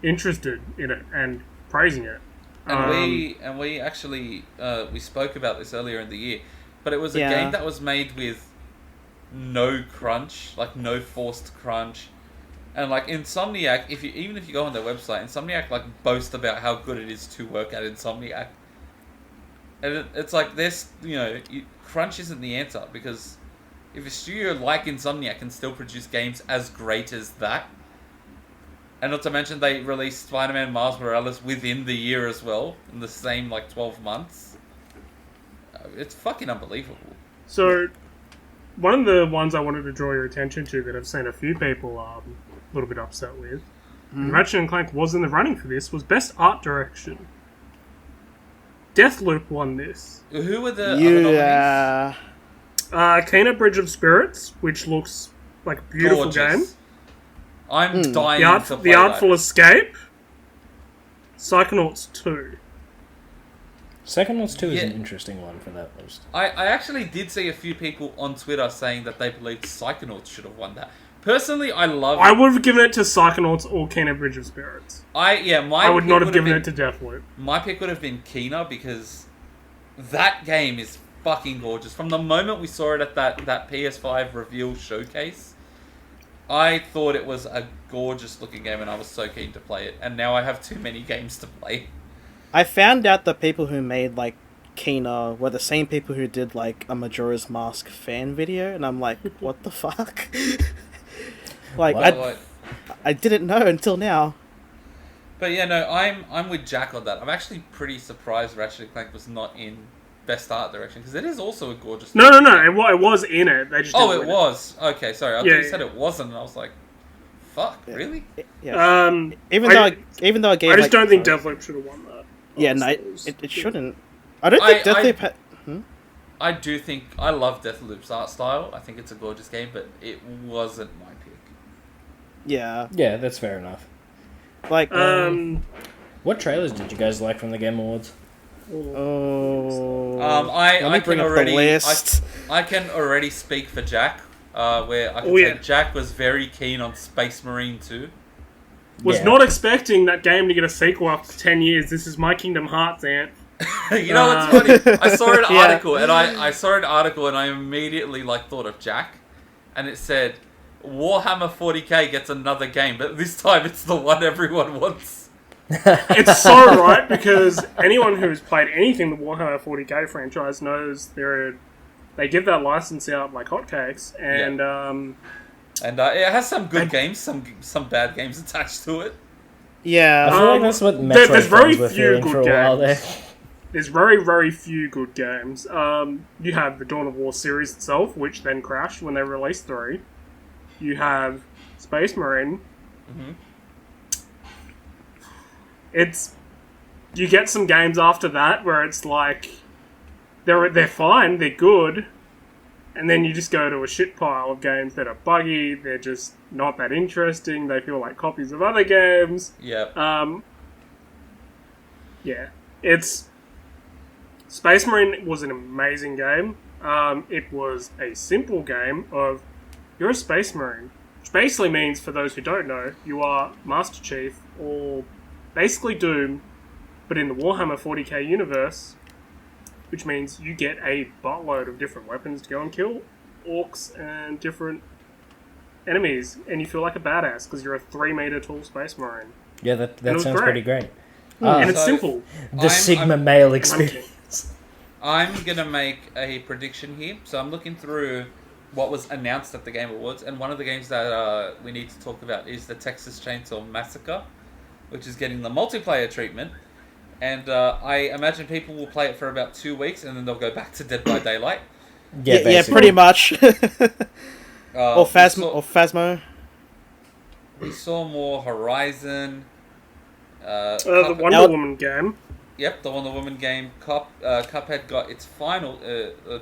interested in it and praising it. And we actually we spoke about this earlier in the year, but it was a game that was made with no crunch, like no forced crunch, and like Insomniac. Even if you go on their website, Insomniac like boast about how good it is to work at Insomniac, and it's like this, crunch isn't the answer, because if a studio like Insomniac can still produce games as great as that. And not to mention, they released Spider-Man Miles Morales within the year as well, in the same, 12 months. It's fucking unbelievable. So, one of the ones I wanted to draw your attention to that I've seen a few people a little bit upset with, and Ratchet & Clank was in the running for this, was Best Art Direction. Deathloop won this. Who were the other nominees? Kena Bridge of Spirits, which looks like a beautiful game. I'm dying to play The Artful Escape. Psychonauts 2. Psychonauts 2 is an interesting one for that list. I actually did see a few people on Twitter saying that they believed Psychonauts should have won that. Personally, I would have given it to Psychonauts or Kena Bridge of Spirits. I would not have given it to Deathloop. My pick would have been Kena, because that game is fucking gorgeous. From the moment we saw it at that PS5 reveal showcase, I thought it was a gorgeous looking game, and I was so keen to play it. And now I have too many games to play. I found out the people who made Kena were the same people who did a Majora's Mask fan video, and I'm like, what the fuck? I didn't know until now. But yeah, no, I'm with Jack on that. I'm actually pretty surprised Ratchet & Clank was not in Best Art Direction, because it is also a gorgeous... No, it was in it. They just it was? Okay, sorry. I thought you said it wasn't, and I was like, fuck, really? Yeah. Even though I gave... I just don't think Deathloop should have won that. Yeah, no, it shouldn't. I don't think Deathloop... I do think... I love Deathloop's art style. I think it's a gorgeous game, but it wasn't my pick. Yeah. Yeah, that's fair enough. What trailers did you guys like from the Game Awards? I can already speak for Jack, where I can say Jack was very keen on Space Marine 2. Was not expecting that game to get a sequel after 10 years. This is My Kingdom Hearts, Ant. You know what's funny? I saw an article, and I immediately thought of Jack, and it said Warhammer 40k gets another game, but this time it's the one everyone wants. It's so right, because anyone who's played anything the Warhammer 40k franchise knows they give that license out like hotcakes, and it has some good games, some bad games attached to it. Yeah, I feel like that's what Metroid there's very fans were few feeling for good a while there. games. There's very, very few good games. You have the Dawn of War series itself, which then crashed when they released 3. You have Space Marine. Mm-hmm. You get some games after that where it's like they're fine, they're good, and then you just go to a shit pile of games that are buggy. They're just not that interesting. They feel like copies of other games. Yep. Yeah, it's Space Marine was an amazing game. It was a simple game of you're a Space Marine, which basically means, for those who don't know, you are Master Chief, or basically Doom, but in the Warhammer 40k universe, which means you get a buttload of different weapons to go and kill orcs and different enemies, and you feel like a badass because you're a 3-meter tall Space Marine. Yeah, that sounds pretty great. And it's simple. The Sigma male experience. I'm going to make a prediction here. So I'm looking through what was announced at the Game Awards, and one of the games that we need to talk about is the Texas Chainsaw Massacre, which is getting the multiplayer treatment. And I imagine people will play it for about 2 weeks, and then they'll go back to Dead by Daylight. Yeah, pretty much. Or Phasmo. We saw more Horizon. The Wonder Woman game. Yep, the Wonder Woman game. Cuphead got its final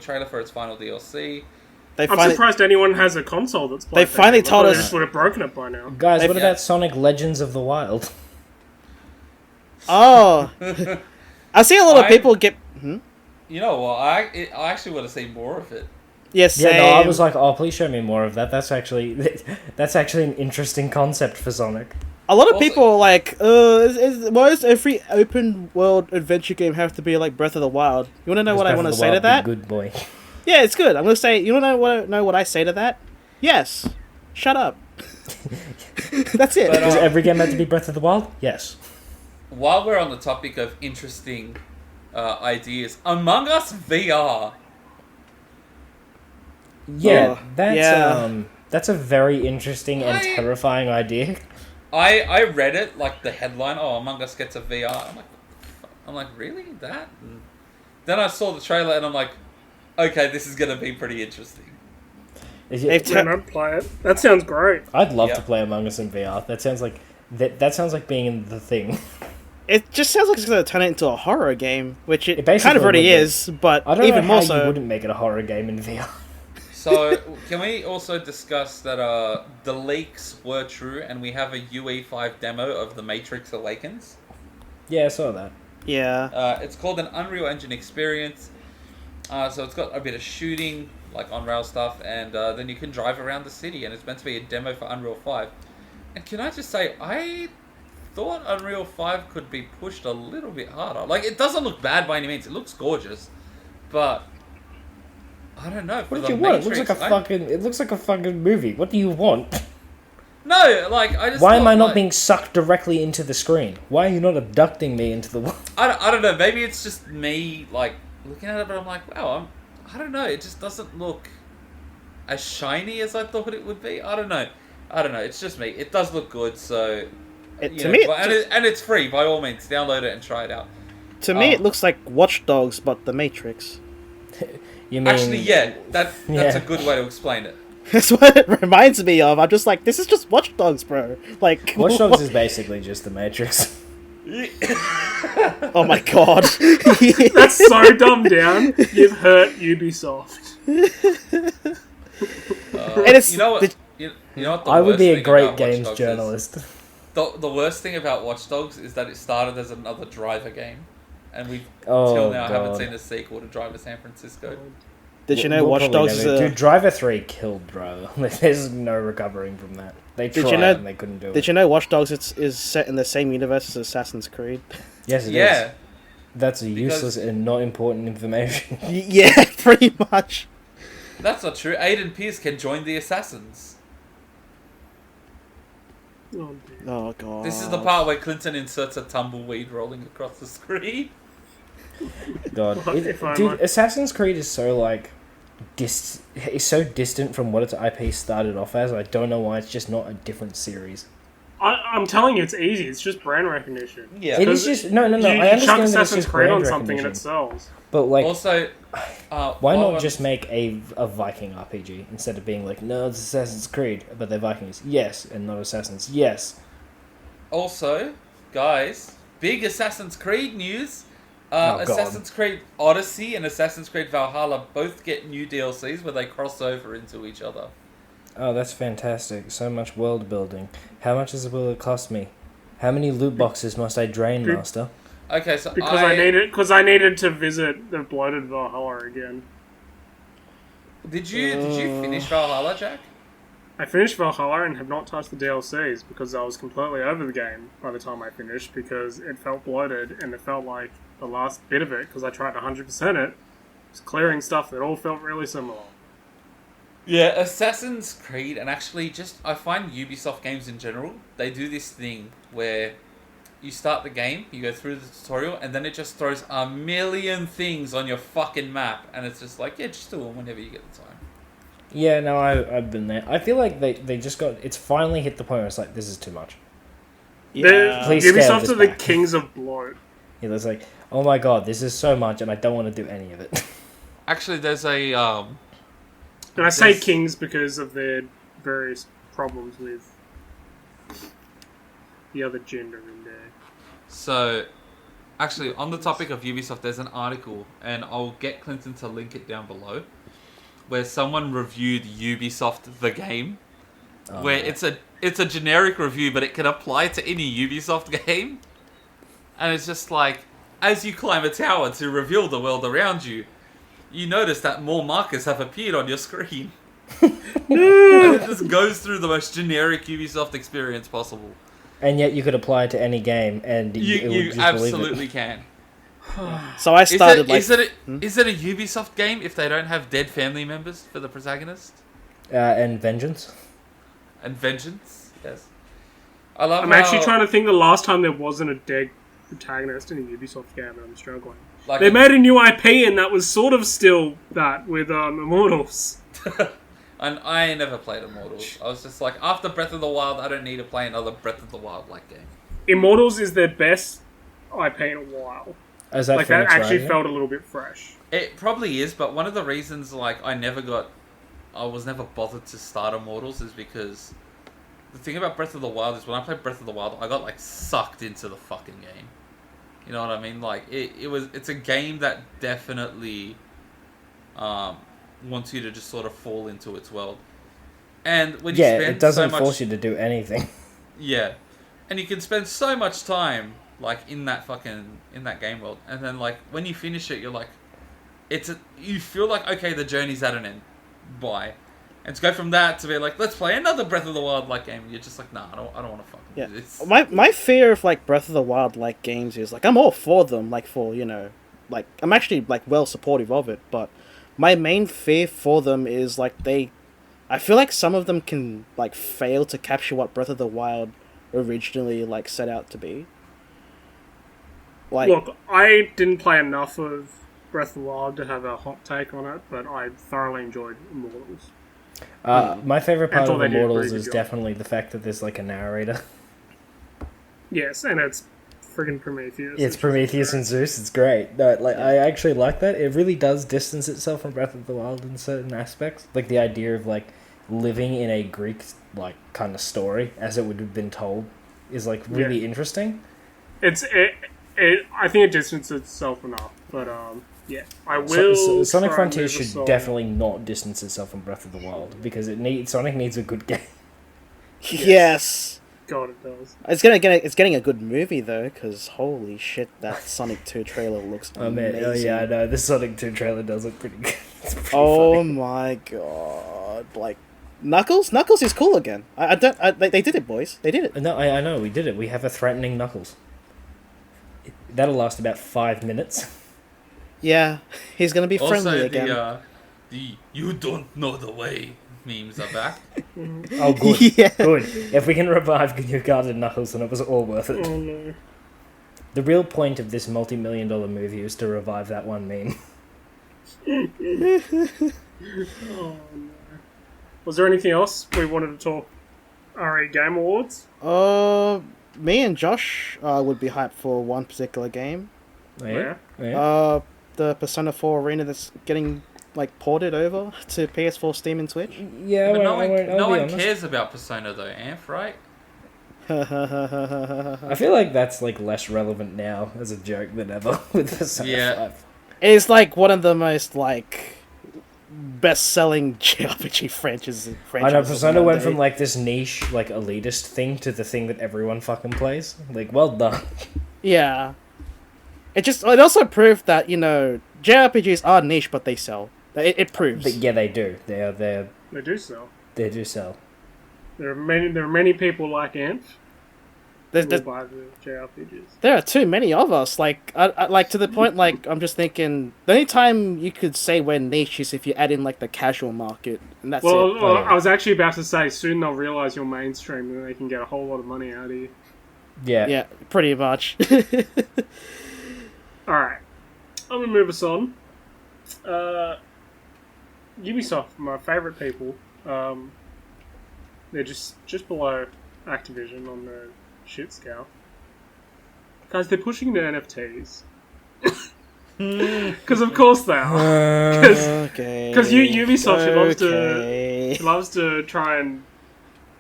trailer for its final DLC. I'm surprised anyone has a console that's played. They finally told us. They just would have broken it by now. Guys, what about Sonic Legends of the Wild? Oh, I see a lot of people get. You know what? I actually want to see more of it. Yes, yeah. No, I was like, oh, please show me more of that. That's actually an interesting concept for Sonic. A lot of people are like, why does every open world adventure game have to be like Breath of the Wild? You want to know what I want to say to that? Good boy. Yeah, it's good. I'm gonna say. You want to know what I say to that? Yes. Shut up. That's it. Does every game have to be Breath of the Wild? Yes. While we're on the topic of interesting ideas, Among Us VR. Yeah, that's a very interesting and terrifying idea. I read it, like the headline, Among Us gets a VR. I'm like, really? That? And then I saw the trailer and I'm like, okay, this is going to be pretty interesting. I'd play it. That sounds great. I'd love to play Among Us in VR. That sounds like being in the thing. It just sounds like it's going to turn it into a horror game, which it kind of already is, but I don't even know more how so. You wouldn't make it a horror game in VR. So, can we also discuss that the leaks were true, and we have a UE5 demo of The Matrix Awakens? Yeah, I saw that. Yeah. It's called an Unreal Engine experience. So it's got a bit of shooting, like on-rail stuff, and then you can drive around the city, and it's meant to be a demo for Unreal 5. And can I just say, I thought Unreal 5 could be pushed a little bit harder. Like, it doesn't look bad by any means. It looks gorgeous, but I don't know. What do you want? It looks like a fucking movie. What do you want? No, like, I just. Why am I not being sucked directly into the screen? Why are you not abducting me into the world? I don't know. Maybe it's just me, like, looking at it, but I'm like, wow, I don't know. It just doesn't look as shiny as I thought it would be. I don't know. It's just me. It does look good, so. And it's free, by all means. Download it and try it out. To me, it looks like Watch Dogs, but The Matrix. You mean... Actually, yeah. That's a good way to explain it. That's what it reminds me of. I'm just like, this is just Watch Dogs, bro. Like, Watch Dogs is basically just The Matrix. Oh my god. That's so dumbed down. You've hurt Ubisoft. And it's, you know what? You know what? I would be a great games journalist. The worst thing about Watch Dogs is that it started as another driver game, and we till now haven't seen a sequel to Driver San Francisco. Did you know Watch Dogs is Dude, Driver 3 killed Driver. There's no recovering from that. They tried and they couldn't do it. Did you know Watch Dogs is set in the same universe as Assassin's Creed? Yes, it is. That's useless and not important information. Yeah, pretty much. That's not true. Aiden Pierce can join the Assassins. Oh, dear. Oh god. This is the part where Clinton inserts a tumbleweed rolling across the screen. God, dude, Assassin's Creed is so like is so distant from what its IP started off as. I don't know why it's just not a different series. I'm telling you, it's easy. It's just brand recognition. Yeah, it is just no. You I understand chuck that it's Assassin's just Creed brand on something and recognition, it sells. but like, also, why not just make a Viking RPG instead of being like, no, it's Assassin's Creed, but they're Vikings, yes, and not Assassins, yes. Also, guys, big Assassin's Creed news. God. Assassin's Creed Odyssey and Assassin's Creed Valhalla both get new DLCs where they cross over into each other. Oh, that's fantastic! So much world building. How much will it cost me? How many loot boxes must I drain, Master? Okay, so because I needed to visit the bloated Valhalla again. Did you finish Valhalla, Jack? I finished Valhalla and have not touched the DLCs because I was completely over the game by the time I finished because it felt bloated and it felt like the last bit of it, because I tried 100% it, was clearing stuff that all felt really similar. Yeah, Assassin's Creed, and actually just, I find Ubisoft games in general, they do this thing where you start the game, you go through the tutorial, and then it just throws a million things on your fucking map, and it's just like, yeah, just do them whenever you get the time. Yeah, no, I've been there. I feel like they just got, it's finally hit the point where it's like, this is too much. Yeah. Please scale Ubisoft this are the back. kings of bloat. Yeah, it's like, oh my god, this is so much, and I don't want to do any of it. Actually, there's a, And I say kings because of their various problems with the other gender in there. So, actually, on the topic of Ubisoft, there's an article, and I'll get Clinton to link it down below, where someone reviewed Ubisoft the game, where it's a generic review, but it can apply to any Ubisoft game, and it's just like, as you climb a tower to reveal the world around you, you notice that more markers have appeared on your screen. And it just goes through the most generic Ubisoft experience possible. And yet you could apply it to any game, and You just absolutely can. So I started is it a Ubisoft game if they don't have dead family members for the protagonist? And Vengeance. And Vengeance, yes. I'm actually trying to think the last time there wasn't a dead protagonist in a Ubisoft game, and I'm struggling. Like they made a new IP, and that was sort of still that with Immortals. And I never played Immortals. I was just like, after Breath of the Wild, I don't need to play another Breath of the Wild like game. Immortals is their best IP in a while. Is that like that actually felt a little bit fresh. It probably is, but one of the reasons like I was never bothered to start Immortals is because the thing about Breath of the Wild is when I played Breath of the Wild, I got like sucked into the fucking game. You know what I mean? Like it's a game that definitely wants you to just sort of fall into its world. And when you spend it doesn't so force you to do anything. Yeah. And you can spend so much time like in that game world, and then like when you finish it, you're like, you feel like, okay, the journey's at an end. Bye. And to go from that to be like, let's play another Breath of the Wild like game, you're just like, nah, I don't want to fucking do this. My fear of like Breath of the Wild like games is like I'm all for them, like for like I'm actually like well supportive of it, but my main fear for them is like I feel like some of them can like fail to capture what Breath of the Wild originally like set out to be. Like, look, I didn't play enough of Breath of the Wild to have a hot take on it, but I thoroughly enjoyed Immortals. My favourite part of Immortals is definitely the fact that there's like a narrator. Yes, and it's friggin' Prometheus. It's Prometheus and Zeus, it's great. No, like I actually like that. It really does distance itself from Breath of the Wild in certain aspects. Like the idea of like living in a Greek like kind of story as it would have been told is like really interesting. I think it distances itself enough, but I will. Sonic Frontiers should definitely not distance itself from Breath of the Wild because Sonic needs a good game. Yes. God, it does. It's getting a good movie though, because holy shit, that Sonic 2 trailer looks amazing. Man, yeah, I know. The Sonic 2 trailer does look pretty good. It's pretty funny. My god, like Knuckles is cool again. They did it, boys. They did it. No, I know we did it. We have a threatening Knuckles. That'll last about 5 minutes. Yeah, he's gonna be friendly also, again. The "you don't know the way" memes are back. Oh, good. Yeah. Good. If we can revive New Garden Knuckles, then it was all worth it. Oh no. The real point of this multi-million-dollar movie is to revive that one meme. Oh no. Was there anything else we wanted to talk? RE Game Awards? Me and Josh would be hyped for one particular game. Oh, yeah? Yeah. The Persona 4 Arena that's getting ported over to PS4, Steam, and Switch. Yeah, But no one cares about Persona though, Anf, right? I feel like that's less relevant now as a joke than ever with Persona 5. It's one of the most best-selling JRPG franchises. I know Persona went from this niche elitist thing to the thing that everyone fucking plays. Well done. Yeah. It also proved that JRPGs are niche, but they sell. It proves. But yeah, they do. They do sell. They do sell. There are many people like Anf who will buy the JRPGs. There are too many of us. I to the point. I'm just thinking the only time you could say we're niche is if you add in the casual market, and that's it. Well, I was actually about to say soon they'll realize you're mainstream and they can get a whole lot of money out of you. Yeah. Yeah, pretty much. All right, I'm gonna move us on. Ubisoft, my favourite people. They're just below Activision on the shit scale. Guys, they're pushing the NFTs. Because of course they are. Because Ubisoft loves to try and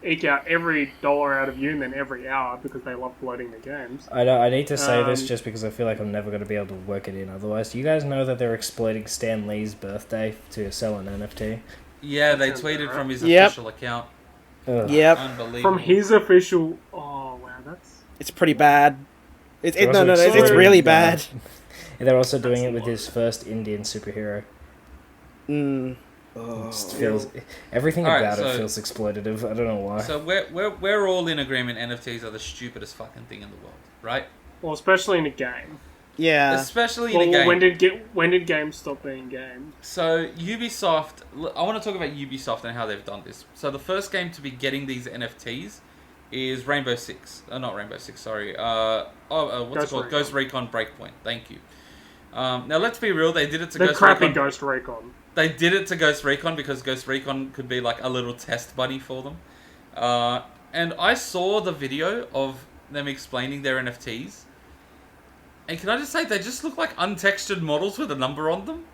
eke out every dollar out of you and then every hour because they love bloating the games. I need to say this just because I feel like I'm never going to be able to work it in otherwise. Do you guys know that they're exploiting Stan Lee's birthday to sell an NFT? Yeah, they tweeted from his official account. Ugh. Yep. Unbelievable. From his official... Oh, wow, that's... It's pretty bad. It's really bad. And they're also doing it with his first Indian superhero. Everything about it feels exploitative. I don't know why. So we're all in agreement NFTs are the stupidest fucking thing in the world, right? Well, especially in a game. Yeah. Especially in a game. When did games stop being games? So Ubisoft, I want to talk about Ubisoft and how they've done this. So the first game to be getting these NFTs is Rainbow Six. Not Rainbow Six, sorry. What's it called? Ghost Recon Breakpoint. Thank you. Now let's be real, they did it to Ghost Recon. Ghost Recon. They did it to Ghost Recon because Ghost Recon could be a little test buddy for them. And I saw the video of them explaining their NFTs. And can I just say, they just look like untextured models with a number on them?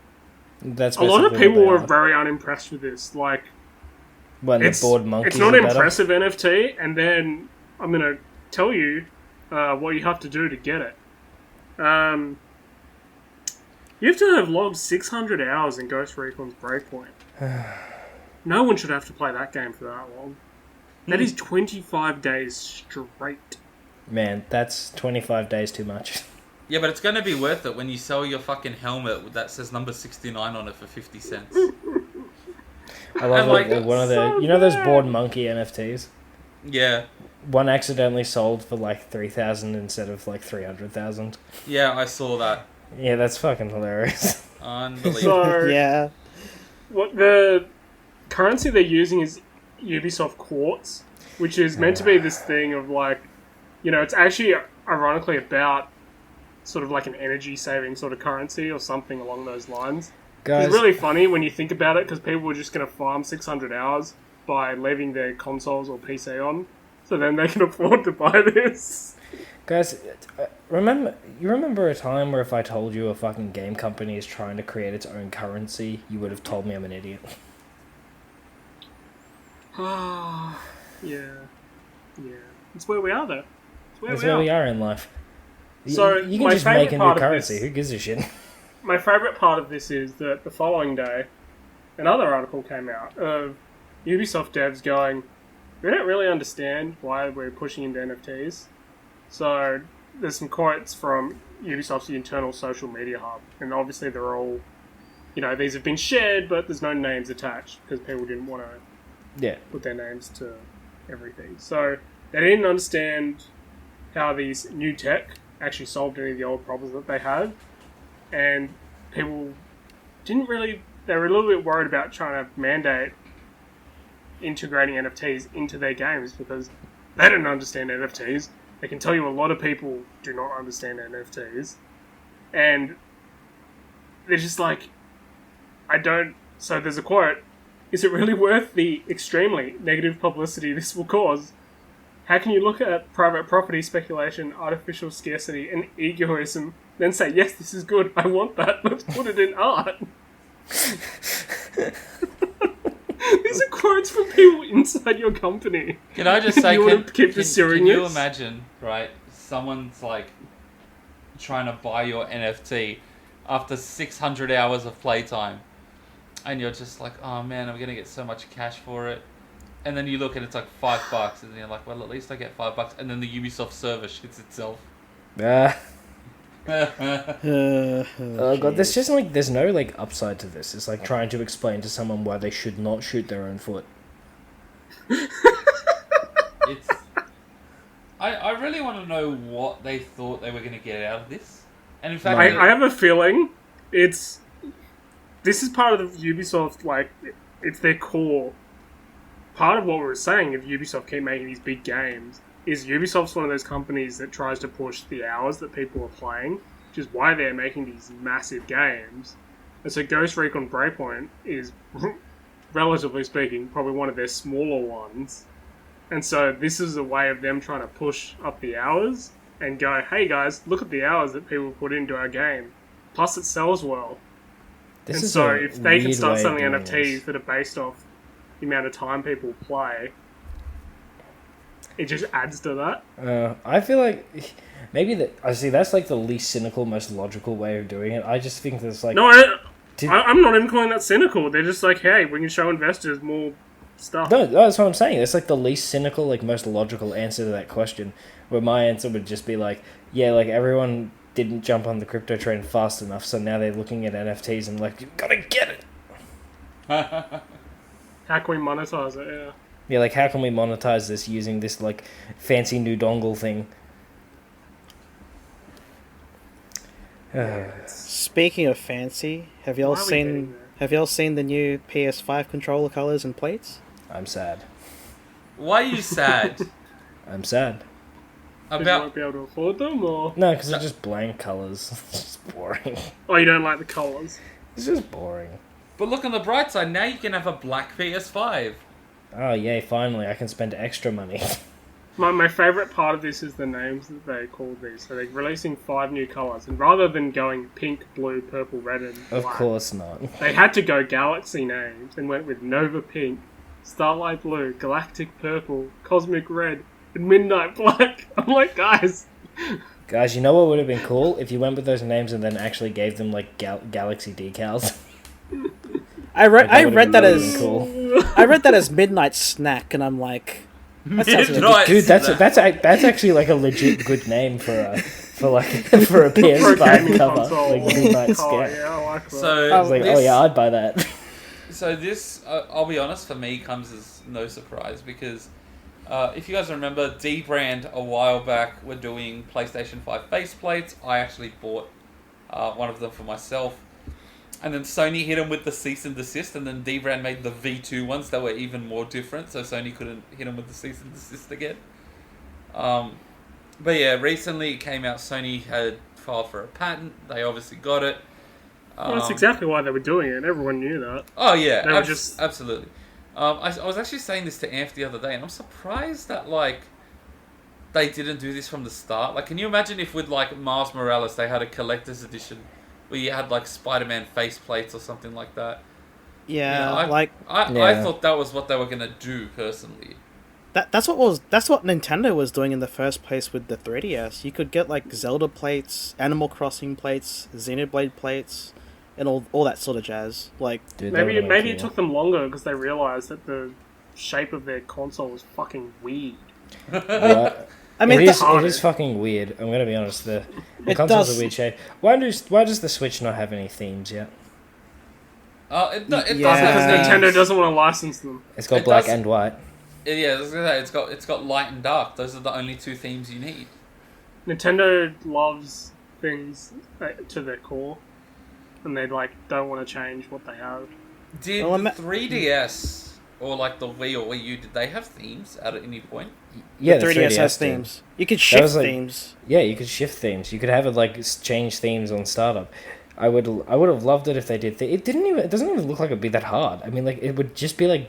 That's a lot of people were very unimpressed with this. When the bored monkeys it's not an impressive NFT, and then I'm going to tell you what you have to do to get it. You have to have logged 600 hours in Ghost Recon's Breakpoint. No one should have to play that game for that long. That is 25 days straight. Man, that's 25 days too much. Yeah, but it's going to be worth it when you sell your fucking helmet that says number 69 on it for 50 cents. I love one of the... You know those bored monkey NFTs? Yeah. One accidentally sold for 3,000 instead of 300,000. Yeah, I saw that. Yeah, that's fucking hilarious. Unbelievable. So, yeah. What the currency they're using is Ubisoft Quartz, which is meant to be this thing of it's actually ironically about sort of an energy saving sort of currency or something along those lines. Guys, it's really funny when you think about it because people were just going to farm 600 hours by leaving their consoles or PC on, so then they can afford to buy this. Guys, remember a time where if I told you a fucking game company is trying to create its own currency, you would have told me I'm an idiot? Yeah. It's where we are, though. It's where we are in life. So you can just make a new currency. Who gives a shit? My favourite part of this is that the following day, another article came out of Ubisoft devs going, we don't really understand why we're pushing into NFTs. So there's some quotes from Ubisoft's internal social media hub, and obviously they're all, these have been shared, but there's no names attached because people didn't want to put their names to everything. So they didn't understand how these new tech actually solved any of the old problems that they had, and people they were a little bit worried about trying to mandate integrating NFTs into their games because they don't understand NFTs. They can tell you a lot of people do not understand NFTs. And they're just like, I don't... So there's a quote, "Is it really worth the extremely negative publicity this will cause? How can you look at private property speculation, artificial scarcity, and egoism, then say, yes, this is good, I want that, let's put it in art?" These are quotes from people inside your company. Can I just say, can you imagine, right, someone's like trying to buy your NFT after 600 hours of playtime, and you're just like, oh man, I'm gonna get so much cash for it. And then you look and it's like $5, and you're like, well, at least I get $5. And then the Ubisoft server shits itself. Oh god, there's just like there's no like upside to this. It's like trying to explain to someone why they should not shoot their own foot. I really want to know what they thought they were going to get out of this. And in fact, I have a feeling this is part of the Ubisoft, like, it's their core. Part of what we were saying, if Ubisoft keep making these big games, is Ubisoft's one of those companies that tries to push the hours that people are playing, which is why they're making these massive games. And so Ghost Recon Breakpoint is, relatively speaking, probably one of their smaller ones. And so this is a way of them trying to push up the hours and go, hey guys, look at the hours that people put into our game. Plus it sells well. And so if they can start selling NFTs that are based off the amount of time people play, it just adds to that. I feel like maybe that's like the least cynical, most logical way of doing it. I just think there's like... No, I'm not even calling that cynical. They're just like, hey, we can show investors more stuff. No, that's what I'm saying. It's like the least cynical, like most logical answer to that question. Where my answer would just be like, yeah, like everyone didn't jump on the crypto train fast enough, so now they're looking at NFTs and like, you gotta get it. How can we monetize it? Yeah. Yeah, like how can we monetize this using this like fancy new dongle thing? Speaking of fancy, have y'all seen the new PS5 controller colors and plates? I'm sad. Why are you sad? I'm sad. You won't be able to afford them, or no, because they're just blank colors. It's just boring. Oh, you don't like the colors? It's just boring. But look on the bright side. Now you can have a black PS5. Oh yay! Finally, I can spend extra money. My favourite part of this is the names that they called these. So they're releasing 5 new colours, and rather than going pink, blue, purple, red, and black, of course not. They had to go galaxy names and went with Nova Pink, Starlight Blue, Galactic Purple, Cosmic Red, and Midnight Black. I'm like, guys, you know what would have been cool if you went with those names and then actually gave them like galaxy decals. I read that as Midnight Snack, and I'm like, dude, that's actually like a legit good name for a PS5 cover, console. like Midnight Snack. Yeah, I like that. So I was like, oh yeah, I'd buy that. So this, I'll be honest, for me comes as no surprise because if you guys remember, D-Brand a while back were doing PlayStation 5 faceplates. I actually bought one of them for myself. And then Sony hit them with the cease and desist, and then D-Brand made the V2 ones that were even more different, so Sony couldn't hit them with the cease and desist again. But yeah, recently it came out, Sony had filed for a patent. They obviously got it. Well, that's exactly why they were doing it. Everyone knew that. Oh yeah, they were just absolutely. I was actually saying this to Anf the other day, and I'm surprised that like they didn't do this from the start. Like, can you imagine if with like Miles Morales they had a collector's edition where you had like Spider-Man faceplates or something like that? Yeah, I thought that was what they were gonna do personally. That's what Nintendo was doing in the first place with the 3DS. You could get like Zelda plates, Animal Crossing plates, Xenoblade plates, and all that sort of jazz. Like, dude, maybe it took them longer because they realized that the shape of their console was fucking weird. I mean, it is fucking weird. I'm gonna be honest. The console's a weird shape. Why does the Switch not have any themes yet? It does because have Nintendo doesn't want to license them. It's got black and white. Yeah, I was gonna say, it's got light and dark. Those are the only 2 themes you need. Nintendo loves things to their core, and they like don't want to change what they have. Did the 3DS or like the Wii or Wii U, did they have themes at any point? Yeah, the 3DS has themes. You could That was shift like- themes. Yeah, you could shift themes. You could have it like change themes on startup. I would have loved it if they did. It doesn't even look like it'd be that hard. I mean, like it would just be like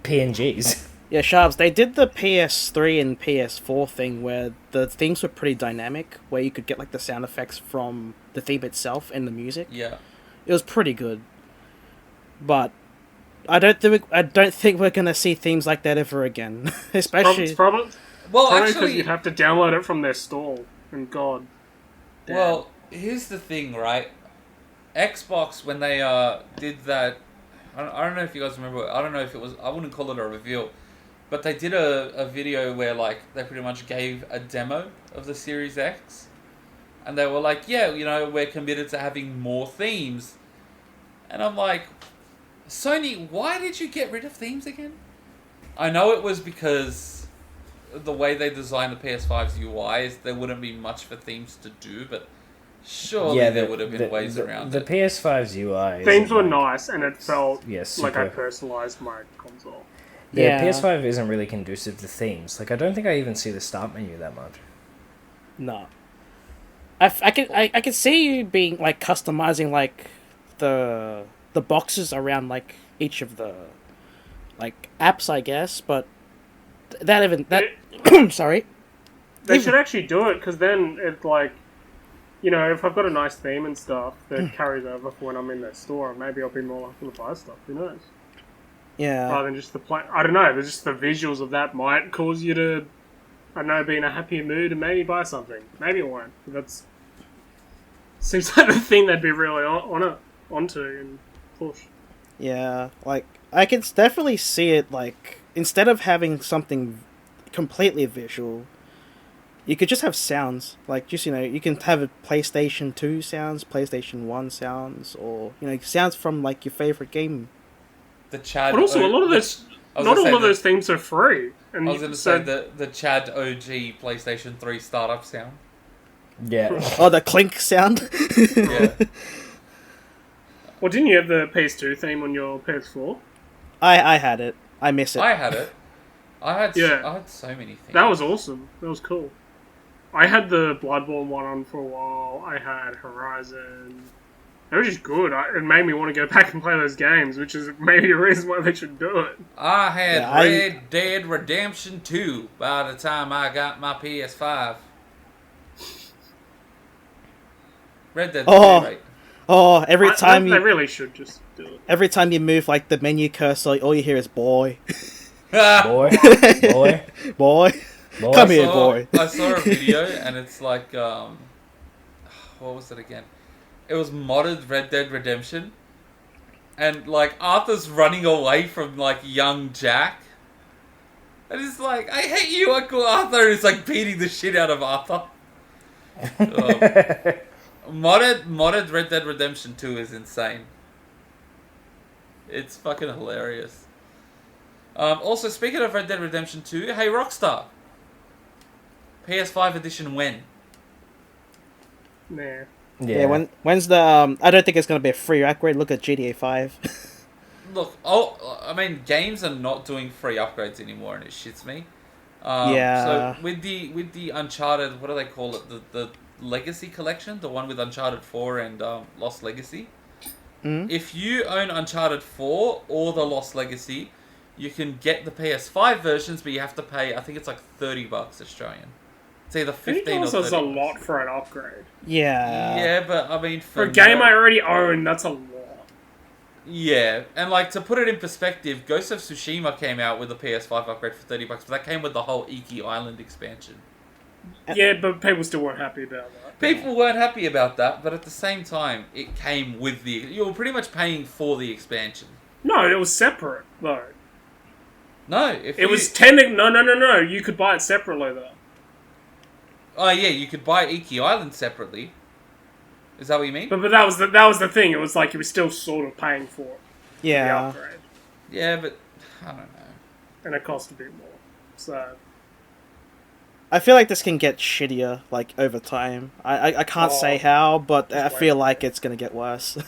PNGs. Yeah, Charbs, they did the PS3 and PS4 thing where the themes were pretty dynamic, where you could get like the sound effects from the theme itself and the music. Yeah. It was pretty good. But I don't think we're gonna see themes like that ever again. Especially It's probably Well, because actually, you have to download it from their store. And God. Damn. well, here's the thing, right? Xbox, when they did that, I don't know if you guys remember. I don't know if it was. I wouldn't call it a reveal, but they did a video where like they pretty much gave a demo of the Series X, and they were like, "Yeah, you know, we're committed to having more themes," and I'm like, Sony, why did you get rid of themes again? I know it was because the way they designed the PS5's UI is there wouldn't be much for themes to do, but surely there would have been ways around the it. PS5's UI. Themes were nice, and it felt super. like I personalized my console. Yeah, Yeah. PS5 isn't really conducive to themes. Like, I don't think I even see the start menu that much. no. I could see you being like customizing like the boxes around like each of the like apps, I guess, but sorry. They should actually do it, because then it's like, you know, if I've got a nice theme and stuff that carries over for when I'm in their store, maybe I'll be more likely to buy stuff. Who knows? Yeah. Rather than just the I don't know. Just the visuals of that might cause you to, I don't know, be in a happier mood and maybe buy something. Maybe it won't. That's seems like the thing they'd be really onto and push. Yeah, like I can definitely see it. Like instead of having something completely visual, you could just have sounds. Like just you can have a PlayStation 2 sounds, PlayStation 1 sounds, or sounds from like your favorite game. The Chad. But also, a lot of those, not all of those themes are free. And I was going to say the Chad OG PlayStation 3 startup sound. Yeah. Oh, the clink sound. Yeah. Well, didn't you have the PS2 theme on your PS4? I had it. I miss it. I had it. I had so many things. That was awesome. That was cool. I had the Bloodborne one on for a while. I had Horizon. They were just good. It made me want to go back and play those games, which is maybe a reason why they should do it. I had Red Dead Redemption 2 by the time I got my PS5. Red Dead 2, right? Oh, every time they really should just do it. Every time you move like the menu cursor, all you hear is boy. Boy. Boy. Boy. Come here, boy. I saw a video and it's like, what was it again? It was modded Red Dead Redemption. And like Arthur's running away from like young Jack. And it's like, I hate you, Uncle Arthur. It's like beating the shit out of Arthur. Modded Red Dead Redemption 2 is insane. It's fucking hilarious. Also, speaking of Red Dead Redemption 2, hey Rockstar. PS5 edition when? Nah. Yeah. When's the? I don't think it's gonna be a free upgrade. Look at GTA 5. Look, I mean, games are not doing free upgrades anymore, and it shits me. Yeah. So with the Uncharted, what do they call it? The Legacy Collection, the one with Uncharted 4 and Lost Legacy. Mm-hmm. If you own Uncharted 4 or the Lost Legacy, you can get the PS5 versions, but you have to pay, I think it's like $30 Australian. It's either 15 or 30. That's a lot for an upgrade. Yeah. Yeah, but I mean... For a game I already own, that's a lot. Yeah, and like to put it in perspective, Ghost of Tsushima came out with a PS5 upgrade for $30, but that came with the whole Iki Island expansion. Yeah, but people still weren't happy about that. People weren't happy about that, but at the same time, it came with the... You were pretty much paying for the expansion. No, it was separate, though. No, it was technically... No. You could buy it separately, though. Oh, yeah, you could buy Iki Island separately. Is that what you mean? But that was the thing. It was like you were still sort of paying for it. Yeah. The upgrade. Yeah, but... I don't know. And it cost a bit more. So... I feel like this can get shittier, like, over time. I can't say how, but I feel like it's gonna get worse.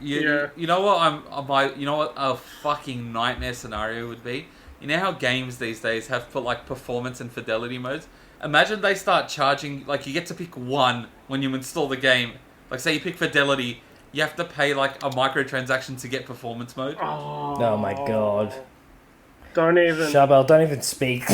You know what? You know what a fucking nightmare scenario would be. You know how games these days have put like performance and fidelity modes. Imagine they start charging, like you get to pick one when you install the game. Like say you pick fidelity, you have to pay like a microtransaction to get performance mode. Oh my god. Don't even... Shabel, don't even speak.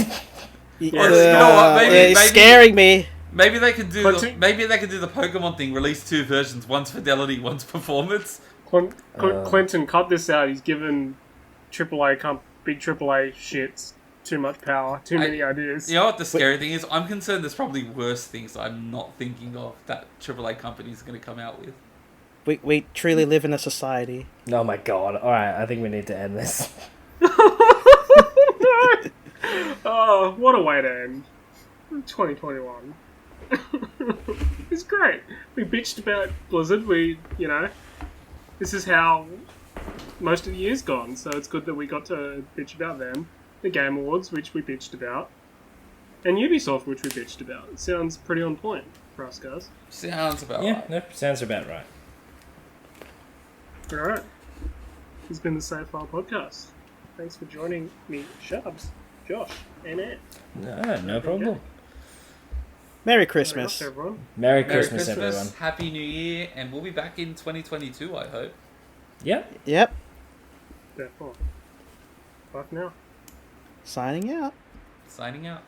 You know what? Maybe scaring me. Maybe they could do the Pokemon thing. Release 2 versions. One's fidelity, one's performance. Clinton, cut this out. He's given big AAA shits too much power, too many ideas. You know what the scary thing is? I'm concerned there's probably worse things I'm not thinking of that AAA companies are going to come out with. We truly live in a society. Oh my god. Alright, I think we need to end this. Oh, what a way to end 2021. It's great. We bitched about Blizzard. This is how most of the year's gone, so it's good that we got to bitch about them. The Game Awards, which we bitched about, and Ubisoft, which we bitched about. It sounds pretty on point for us, guys. Sounds about right. right. No, sounds about right. Alright. This has been the Save File Podcast. Thanks for joining me, Charbs, Josh, and Ant. No problem. Merry Christmas. Everyone. Merry Christmas, everyone. Happy New Year, and we'll be back in 2022, I hope. Yep. Therefore, bye for now. Signing out. Signing out.